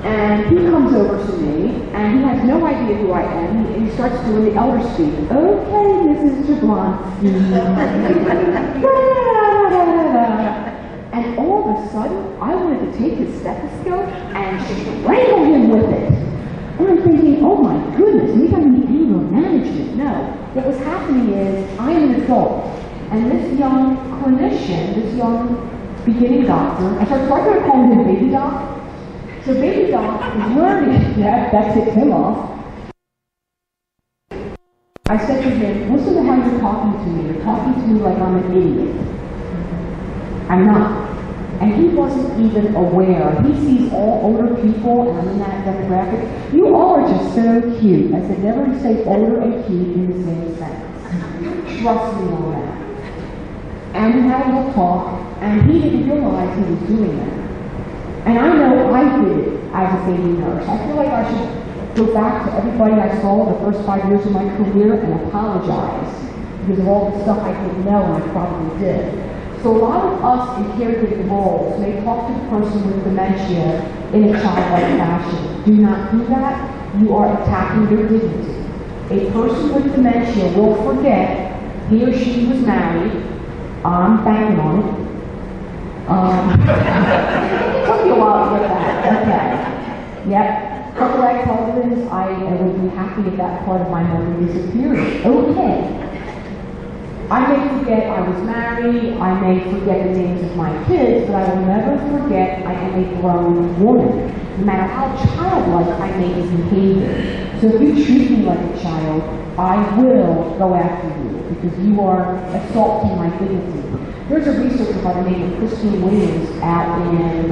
[SPEAKER 2] and he comes over to me, and he has no idea who I am, and he starts doing the elder speak. Okay, Mrs. Jablonski. And all of a sudden, I wanted to take his stethoscope and strangle him with it. And I'm thinking, oh my goodness, maybe I need anger management. No. What was happening is, I am an adult, and this young clinician, this young beginning doctor, I started to call him baby doc. So baby doc is learning, that ticked him off. I said to him, listen to how you're talking to me. You're talking to me like I'm an idiot. I'm not. And he wasn't even aware. He sees all older people, and I'm in that demographic. You all are just so cute. I said, never say older and cute in the same sentence. Trust me on that. And we had a little talk, and he didn't realize he was doing that. And I know I did it as a baby nurse. I feel like I should go back to everybody I saw the first 5 years of my career and apologize because of all the stuff I didn't know and I probably did. So a lot of us in caregiving roles may talk to the person with dementia in a childlike fashion. Do not do that. You are attacking their dignity. A person with dementia will forget he or she was married. I'm banging on it. It took me a while to get that. Okay. Yep. Couple like husbands, I would be happy if that part of my memory disappeared. Okay. I may forget I was married, I may forget the names of my kids, but I will never forget I am a grown woman, no matter how childlike I may be behaving. So if you treat me like a child, I will go after you, because you are assaulting my dignity. There's a researcher by the name of Christine Williams out in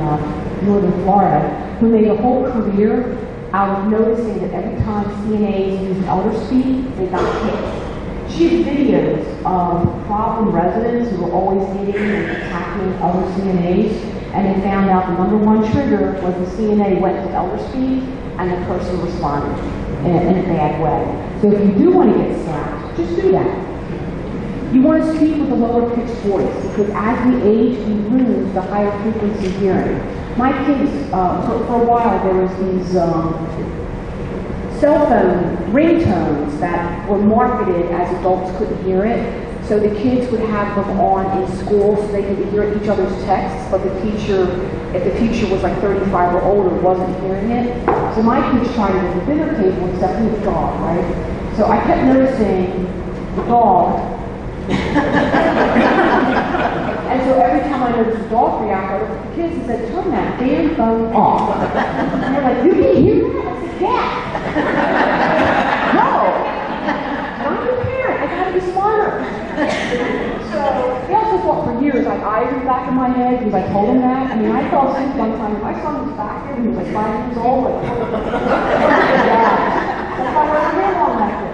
[SPEAKER 2] northern Florida who made a whole career out of noticing that every time CNAs use elder speak, they got hit. She had videos of problem residents who were always hitting and attacking other CNAs, and they found out the #1 trigger was the CNA went to elder speak and the person responded in a bad way. So if you do want to get slapped, just do that. You want to speak with a lower pitched voice because as we age, we lose the higher frequency hearing. My kids, for a while, there was these cell phone ringtones that were marketed as adults couldn't hear it. So the kids would have them on in school so they could hear each other's texts, but the teacher, if the teacher was like 35 or older, wasn't hearing it. So my kids tried it at the dinner table except with the dog, right? So I kept noticing the dog. And so every time I noticed the dog react, I looked at the kids and said, turn that damn phone off. And they're like, you can hear that? I said, yeah. No. I'm a parent. I gotta be smarter. So they also thought for years I eyed in the back of my head because I told them that. I mean, I fell asleep one time and my son was back there and he was like 5 years old. Like, that's why I ran all that day.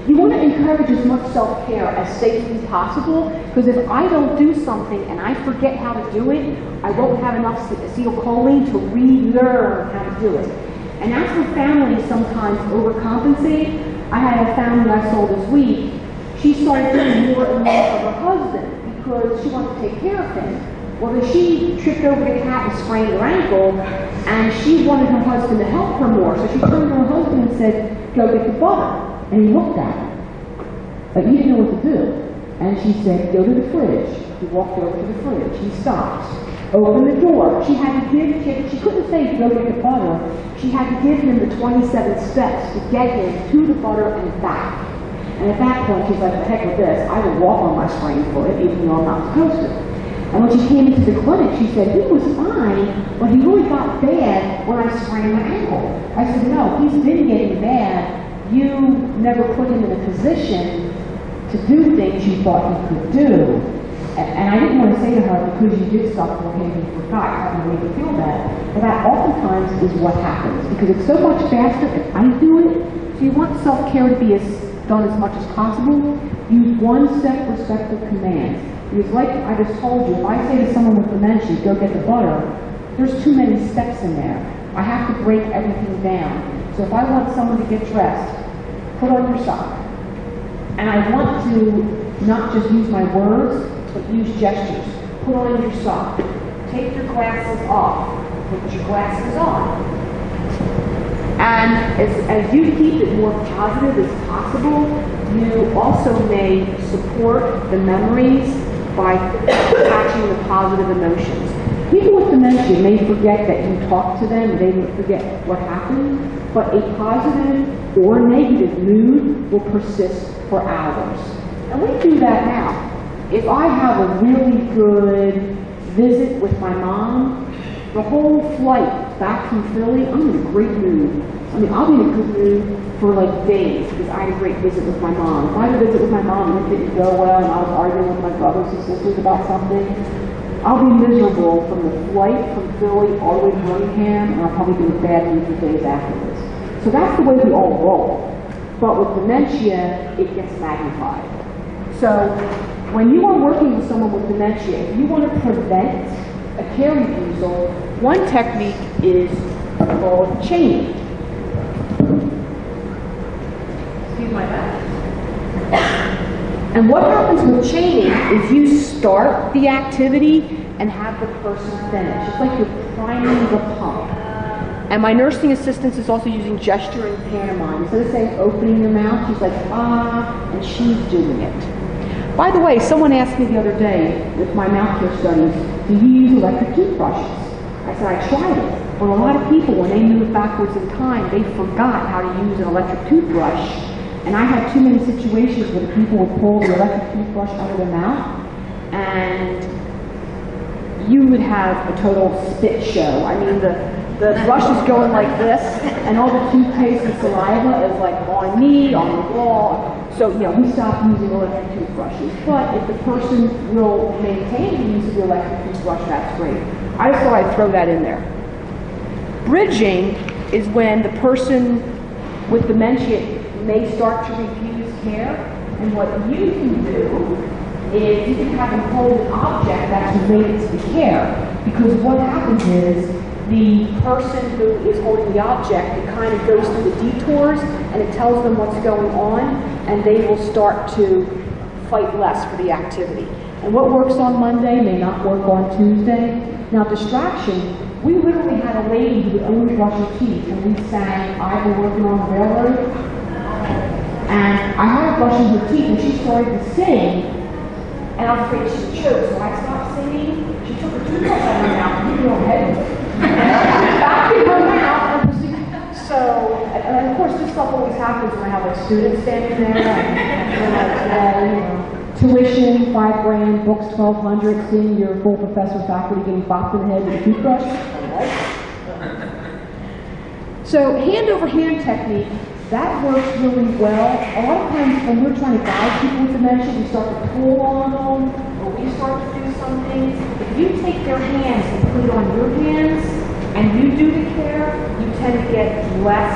[SPEAKER 2] You want to encourage as much self-care as safely possible, because if I don't do something and I forget how to do it, I won't have enough acetylcholine to relearn how to do it. And that's where families sometimes overcompensate. I had a family I saw this week. She started doing more and more for her husband because she wanted to take care of him. Well, then she tripped over the cat and sprained her ankle, and she wanted her husband to help her more. So she turned to her husband and said, go get the butter. And he looked at her, but he didn't know what to do. And she said, go to the fridge. He walked over to the fridge. He stopped. open the door. She had to give, she couldn't say go get the butter. She had to give him the 27 steps to get him to the butter and back. And at that point, she's like, the heck with this. I will walk on my sprained foot, even though I'm not supposed to. And when she came into the clinic, she said, he was fine, but he really got bad when I sprained my ankle. I said, no, he's been getting bad. You never put him in a position to do things you thought he could do. And I didn't want to say to her, because you did stuff for him, you forgot, I didn't make her feel bad. But that oftentimes is what happens, because it's so much faster if I do it. So you want self-care to be done as much as possible. Use one-step respectful commands. Because like I just told you, if I say to someone with dementia, go get the butter, there's too many steps in there. I have to break everything down. So if I want someone to get dressed, put on your sock. And I want to not just use my words, but use gestures. Put on your sock. Take your glasses off. Put your glasses on. And as you keep it more positive as possible, you also may support the memories by attaching the positive emotions. People with dementia may forget that you talked to them, they may forget what happened, but a positive or negative mood will persist for hours. And we do that now. If I have a really good visit with my mom, the whole flight back from Philly, I'm in a great mood. I mean, I'll be in a good mood for like days because I had a great visit with my mom. If I had a visit with my mom and it didn't go well and I was arguing with my brothers and sisters about something, I'll be miserable from the flight from Philly all the way to Birmingham, and I'll probably be in a bad mood for days afterwards. So that's the way we all roll. But with dementia, it gets magnified. So when you are working with someone with dementia, if you want to prevent a care refusal, one technique is called chaining. Excuse my back. And what happens with chaining is you start the activity and have the person finish. It's like you're priming the pump. And my nursing assistant is also using gesture and pantomime. Instead of saying opening your mouth, she's like, ah, and she's doing it. By the way, someone asked me the other day with my mouth care studies, do you use electric toothbrushes? I said, I tried it. But a lot of people, when they move backwards in time, they forgot how to use an electric toothbrush. And I had too many situations where the people would pull the electric toothbrush out of their mouth, and you would have a total spit show. I mean, the brush is going like this, and all the toothpaste and saliva is like on me, on the wall. So, you know, we stopped using electric toothbrushes. But if the person will maintain the use of the electric toothbrush, that's great. I just thought I'd throw that in there. Bridging is when the person with dementia may start to refuse care, and what you can do is you can have them hold an object that's related to the care, because what happens is the person who is holding the object, it kind of goes through the detours and it tells them what's going on, and they will start to fight less for the activity. And what works on Monday may not work on Tuesday. Now, distraction, we literally had a lady who would only brush her teeth, and we sang I've Been Working on the Railroad. And I had her brushing her teeth, and she started to sing, and I was afraid she would choke, so I stopped singing. She took her toothbrush out of her mouth, and hit her head with it. Back in her mouth, and so, and of course, this stuff always happens when I have like students standing there, and tuition, $5,000, books, $1,200, seeing your full professor faculty getting bopped in the head with a toothbrush. So, hand-over-hand technique, that works really well. A lot of times when we're trying to guide people with dementia, we start to pull on them, or we start to do something. If you take their hands and put it on your hands, and you do the care, you tend to get less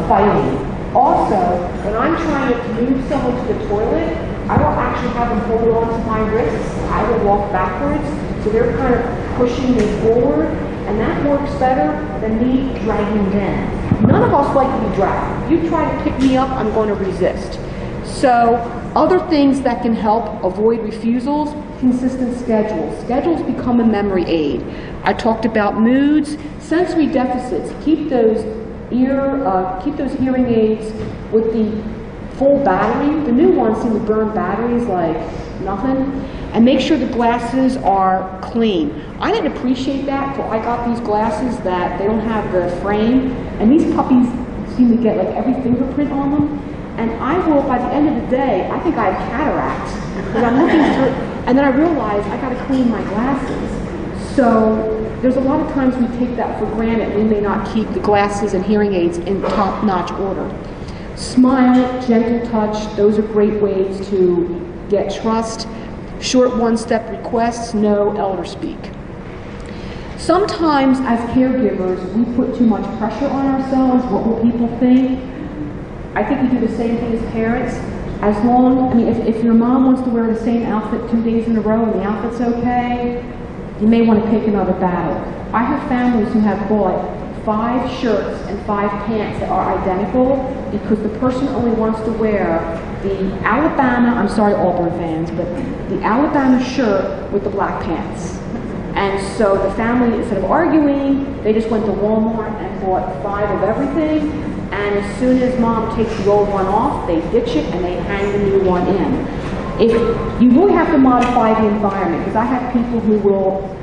[SPEAKER 2] fighting. Also, when I'm trying to move someone to the toilet, I will actually have them hold on to my wrists. I will walk backwards, so they're kind of pushing me forward, and that works better than me dragging them. None of us like to be dragged. If you try to pick me up, I'm going to resist. So, other things that can help avoid refusals, consistent schedules. Schedules become a memory aid. I talked about moods, sensory deficits. Keep those hearing aids with the full battery. The new ones seem to burn batteries like nothing. And make sure the glasses are clean. I didn't appreciate that until I got these glasses that they don't have the frame. And these puppies seem to get like every fingerprint on them. And I will, by the end of the day, I think I have cataracts. Because I'm looking through, and then I realize I gotta clean my glasses. So there's a lot of times we take that for granted. We may not keep the glasses and hearing aids in top-notch order. Smile, gentle touch, those are great ways to get trust. Short one-step requests, no elder speak. Sometimes as caregivers, we put too much pressure on ourselves. What will people think? I think we do the same thing as parents. As long, I mean, if your mom wants to wear the same outfit 2 days in a row and the outfit's okay, you may want to pick another battle. I have families who have bought 5 shirts and 5 pants that are identical because the person only wants to wear the Alabama, I'm sorry Auburn fans, but the Alabama shirt with the black pants. And so the family, instead of arguing, they just went to Walmart and bought 5 of everything. And as soon as mom takes the old one off, they ditch it and they hang the new one in. If you really have to modify the environment, because I have people who will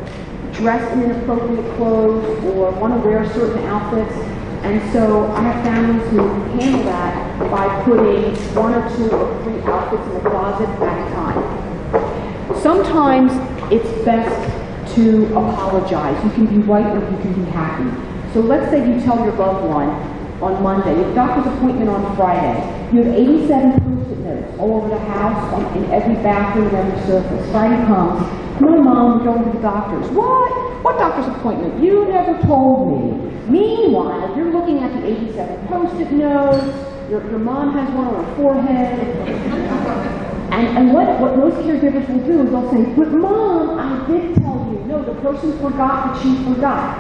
[SPEAKER 2] dress in inappropriate clothes or want to wear certain outfits, and so I have families who handle that by putting 1 or 2 or 3 outfits in the closet at a time. Sometimes it's best to apologize. You can be right or you can be happy. So let's say you tell your loved one on Monday, your doctor's appointment on Friday, you have 87 post-it notes all over the house, in every bathroom and every surface. Friday comes, come on mom, we're going to the doctor's. What? What doctor's appointment? You never told me. Meanwhile, you're looking at the 87 post-it notes, your mom has one on her forehead, and what most caregivers will do is they'll say, but mom, I did tell you. No, the person forgot that she forgot.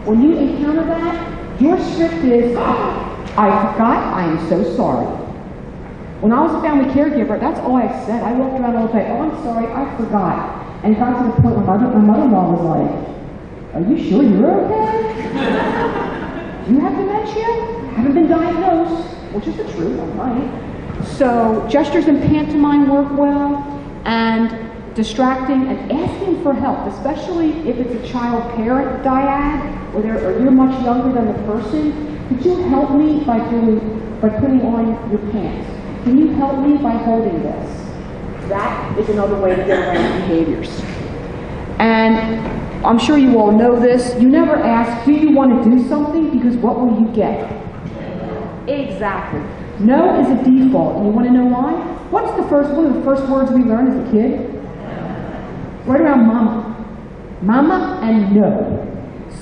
[SPEAKER 2] When you encounter that, your script is, I forgot, I am so sorry. When I was a family caregiver, that's all I said. I walked around all day, oh, I'm sorry, I forgot. And it got to the point where my mother-in-law was like, are you sure you're okay? Do you have dementia? Haven't been diagnosed, which is the truth, I'm right. So gestures and pantomime work well, and distracting and asking for help, especially if it's a child-parent dyad, or you're much younger than the person. Could you help me by putting on your pants? Can you help me by holding this? That is another way to get around behaviors. And I'm sure you all know this. You never ask, do you want to do something? Because what will you get? Exactly. No is a default. And you want to know why? One of the first words we learn as a kid? Right around mama. Mama and no.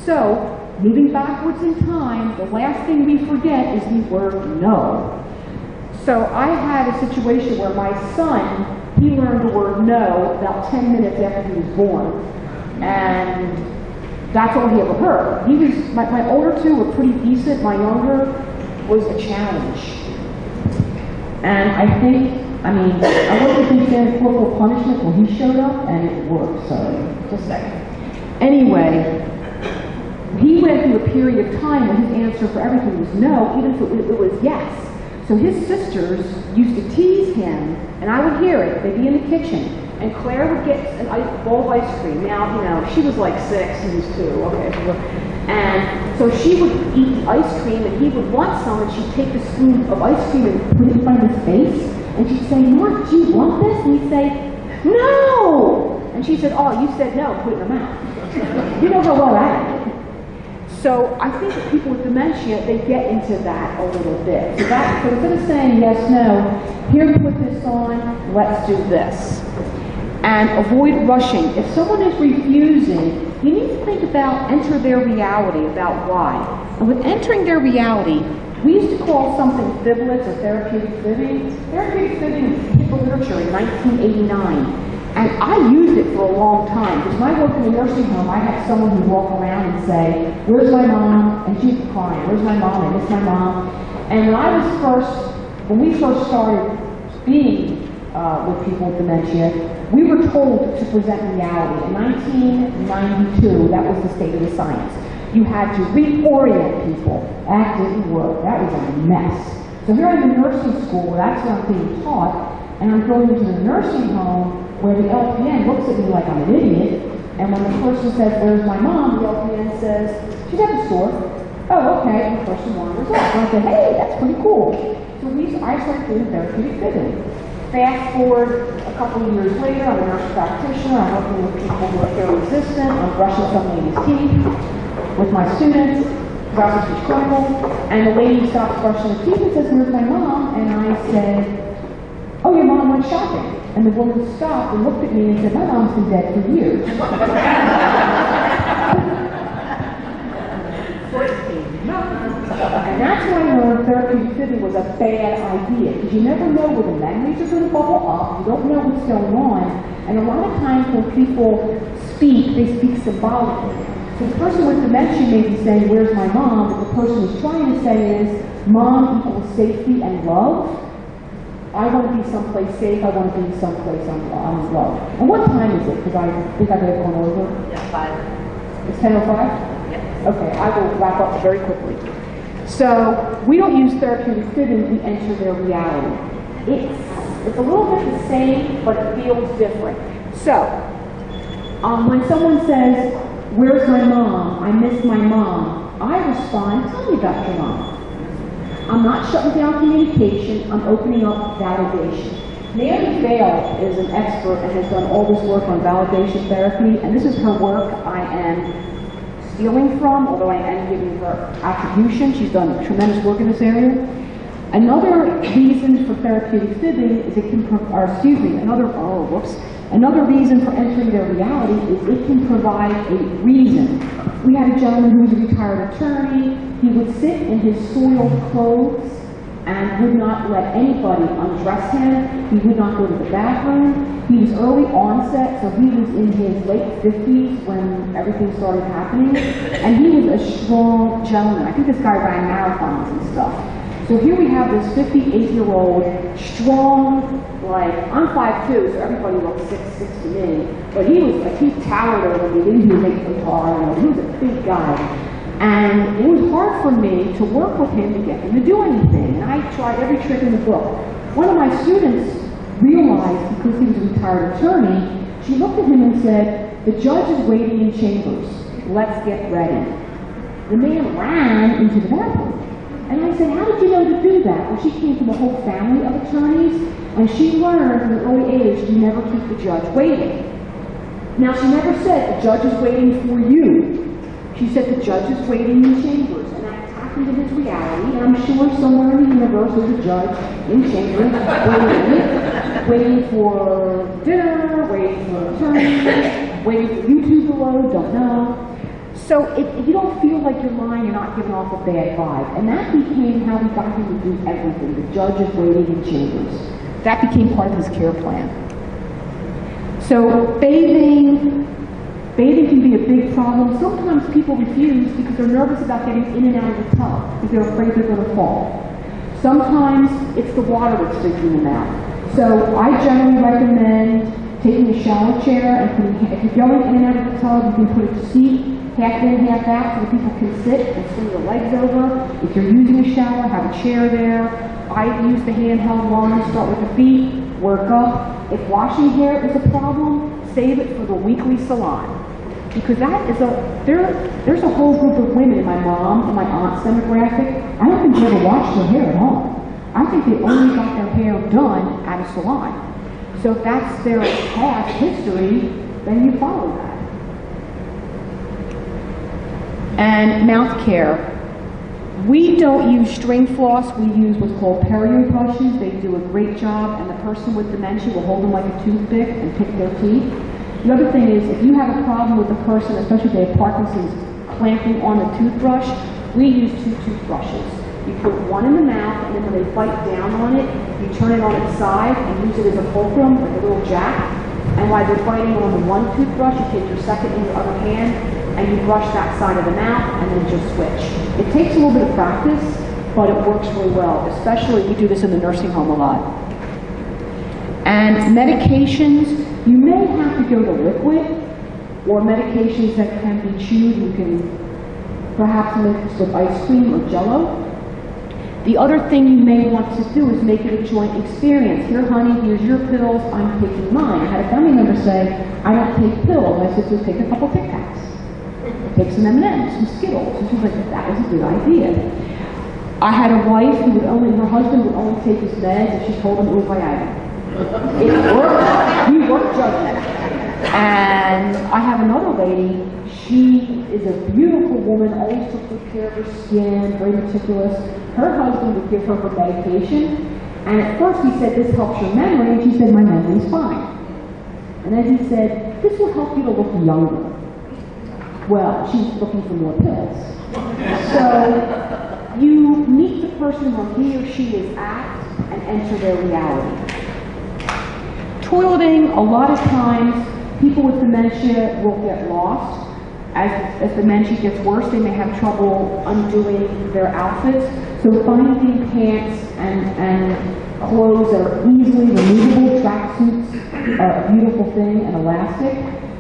[SPEAKER 2] So, moving backwards in time, the last thing we forget is the word no. So I had a situation where my son, he learned the word no about 10 minutes after he was born. And that's all he ever heard. My older 2 were pretty decent, my younger was a challenge. And I wasn't a big fan of corporal punishment when he showed up, and it worked, so just a second. Anyway, he went through a period of time when his answer for everything was no, even if it was yes. So his sisters used to tease him, and I would hear it. They'd be in the kitchen, and Claire would get a bowl of ice cream. Now, she was like 6, and he was 2, okay. And so she would eat the ice cream, and he would want some, and she'd take the spoon of ice cream and put it in front of his face, and she'd say, Mark, do you want this? And he'd say, no! And she said, oh, you said no, put it in your mouth. You know how well that is. So I think that people with dementia, they get into that a little bit. So instead of saying yes, no, here, put this on, let's do this. And avoid rushing. If someone is refusing, you need to think about, enter their reality, about why. And with entering their reality, we used to call something fiblets or therapeutic fibbing. Therapeutic fibbing hit the literature in 1989. And I used it for a long time, because when I worked in a nursing home, I had someone who'd walk around and say, where's my mom? And she'd be crying, where's my mom? I miss my mom. And when we first started being with people with dementia, we were told to present reality. In 1992, that was the state of the science. You had to reorient people. That didn't work. That was a mess. So here I'm in nursing school, where that's what I'm being taught, and I'm going into the nursing home where the LPN looks at me like I'm an idiot, and when the person says, where's my mom, the LPN says, she's at the store. Oh, okay, and the person wanders off. And I said, hey, that's pretty cool. So I started doing therapeutic fibbing. Fast forward a couple of years later, I'm a nurse practitioner, I'm working with people who are care resistant, I'm brushing some lady's teeth with my students, because I was clinical, and the lady stops brushing her teeth and says, where's my mom? And I said, oh, your mom went shopping. And the woman stopped and looked at me and said, my mom's been dead for years. And that's when I learned therapeutic fibbing was a bad idea, because you never know where the memories are going to bubble up, you don't know what's going on, and a lot of times when people speak, they speak symbolically. So the person with dementia may be saying, where's my mom? But the person is trying to say is, mom equals safety and love. I want to be someplace safe, I want to be someplace I'm loved. And what time is it? Because I think I better gone over.
[SPEAKER 4] Yeah, 5.
[SPEAKER 2] It's 10:05?
[SPEAKER 4] Yes.
[SPEAKER 2] Okay, I will wrap up very quickly. So we don't use therapeutic fibbing, we enter their reality. It's a little bit the same, but it feels different. So, when someone says, where's my mom? I miss my mom. I respond, tell me about your mom. I'm not shutting down communication, I'm opening up validation. Mary Vail is an expert and has done all this work on validation therapy, and this is her work I am stealing from, although I am giving her attribution. She's done tremendous work in this area. Another reason for therapeutic fibbing is another reason for entering their reality is it can provide a reason. We had a gentleman who was a retired attorney. He would sit in his soiled clothes and would not let anybody undress him. He would not go to the bathroom. He was early onset, so he was in his late 50s when everything started happening. And he was a strong gentleman. I think this guy ran marathons and stuff. So here we have this 58-year-old, strong, like, I'm 5'2", so everybody looks 6'6" to me. But he towered over me. He was like guitar, he was a big guy. And it was hard for me to work with him to get him to do anything. And I tried every trick in the book. One of my students realized, because he was a retired attorney, she looked at him and said, the judge is waiting in chambers. Let's get ready. The man ran into the bathroom. And I said, how did you know to do that? Well, she came from a whole family of attorneys, and she learned from an early age you never keep the judge waiting. Now, she never said, the judge is waiting for you. She said the judge is waiting in chambers, and that tapped into his reality. And I'm sure somewhere in the universe there's a judge in chambers waiting for dinner, waiting for an attorney, waiting for you two below, don't know. So if you don't feel like you're lying, you're not giving off a bad vibe. And that became how we got him to do everything. The judge is waiting in chambers. That became part of his care plan. So bathing can be a big problem. Sometimes people refuse because they're nervous about getting in and out of the tub because they're afraid they're going to fall. Sometimes it's the water that's sticking them out. So I generally recommend taking a shower chair, and if you're going in and out of the tub, you can put a seat, half in, half out, so that people can sit and swing their legs over. If you're using a shower, have a chair there. I use the handheld one, start with the feet, work up. If washing hair is a problem, save it for the weekly salon. Because that is there's a whole group of women in my mom and my aunt's demographic. I don't think they ever washed their hair at home. I think they only got their hair done at a salon. So if that's their past history, then you follow that. And mouth care. We don't use string floss, we use what's called perio brushes. They do a great job, and the person with dementia will hold them like a toothpick and pick their teeth. The other thing is, if you have a problem with the person, especially if they have Parkinson's, clamping on the toothbrush, we use 2 toothbrushes. You put one in the mouth, and then when they bite down on it, you turn it on its side and use it as a fulcrum, like a little jack. And while you're biting on the one toothbrush, you take your second in your other hand, and you brush that side of the mouth, and then just switch. It takes a little bit of practice, but it works really well. Especially, we do this in the nursing home a lot. And medications, you may have to go to liquid, or medications that can be chewed. You can perhaps mix with ice cream or Jell-O. The other thing you may want to do is make it a joint experience. Here, honey, here's your pills, I'm taking mine. I had a family member say, I don't take pills. I said, so take a couple Tic Tacs. Take some M&Ms, some Skittles. And she was like, that was a good idea. I had a wife who her husband would only take his meds if she told him it was Viagra. It worked. We worked judgment. And I have another lady, she is a beautiful woman, always took good care of her skin, very meticulous. Her husband would give her her medication, and at first he said, this helps your memory, and she said, my memory's fine. And then he said, this will help you to look younger. Well, she was looking for more pills. So you meet the person where he or she is at and enter their reality. Toileting, a lot of times, people with dementia will get lost. As dementia gets worse, they may have trouble undoing their outfits. So finding pants and clothes that are easily removable, tracksuits are a beautiful thing, and elastic.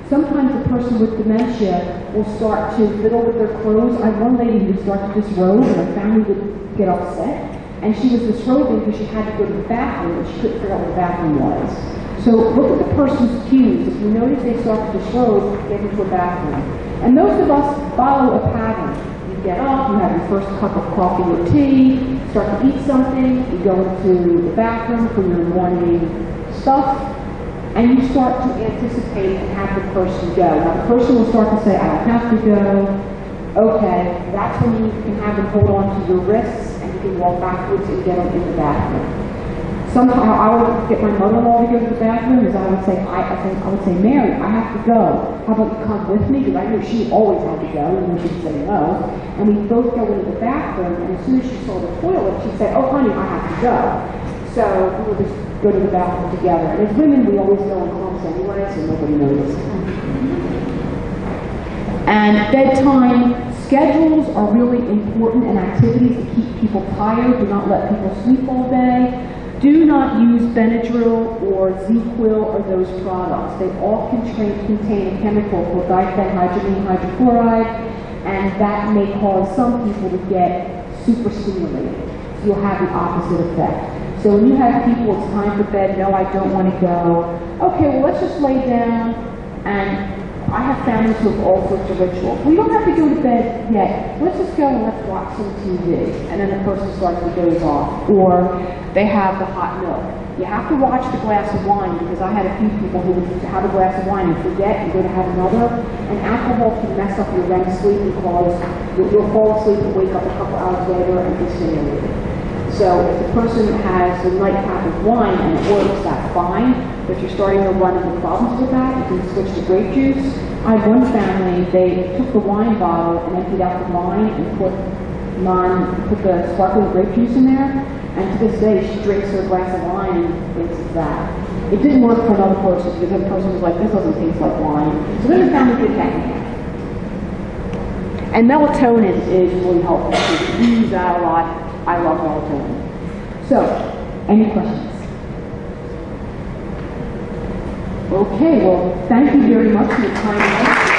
[SPEAKER 2] Sometimes a person with dementia will start to fiddle with their clothes. I had one lady who would start to disrobe, and her family would get upset. And she was disrobing because she had to go to the bathroom, and she couldn't figure out what the bathroom was. So look at the person's cues. If you notice they start to disrobe, get into a bathroom. And most of us follow a pattern. You get up, you have your first cup of coffee or tea, start to eat something, you go into the bathroom for your morning stuff, and you start to anticipate and have the person go. Now the person will start to say, I don't have to go. Okay, that's when you can have them hold on to your wrists and you can walk backwards and get them in the bathroom. Somehow I would get my mother-in-law to go to the bathroom, as I would say, Mary, I have to go. How about you come with me? Because I knew she always had to go, even though she'd say no. And we'd both go into the bathroom, and as soon as she saw the toilet, she'd say, oh, honey, I have to go. So we would just go to the bathroom together. And as women, we always go in clumps anyway, so nobody noticed. And bedtime schedules are really important, and activities to keep people tired. Do not let people sleep all day. Do not use Benadryl or Z-Quil or those products. They all contain a chemical called diphenhydramine hydrochloride, and that may cause some people to get super stimulated. So you'll have the opposite effect. So when you have people, it's time for bed, no, I don't want to go. Okay, well, let's just lay down, and I have families who have all sorts of rituals. We don't have to go to bed yet. Let's just go and let's watch some TV. And then the person starts to doze off. Or they have the hot milk. You have to watch the glass of wine, because I had a few people who would have a glass of wine and forget and go to have another. And alcohol can mess up your REM sleep and cause you'll fall asleep and wake up a couple hours later and be stimulated. So if the person has the nightcap of wine and it works, that's fine. But if you're starting to run into problems with that, you can switch to grape juice. I had one family, they took the wine bottle and emptied out the wine and put the sparkling grape juice in there. And to this day, she drinks her glass of wine and thinks it's that. It didn't work for another person, because the other person was like, this doesn't taste like wine. So then the family did that. And melatonin is really helpful. We use that a lot. I love melatonin. So, any questions? Okay, well, thank you very much for your time.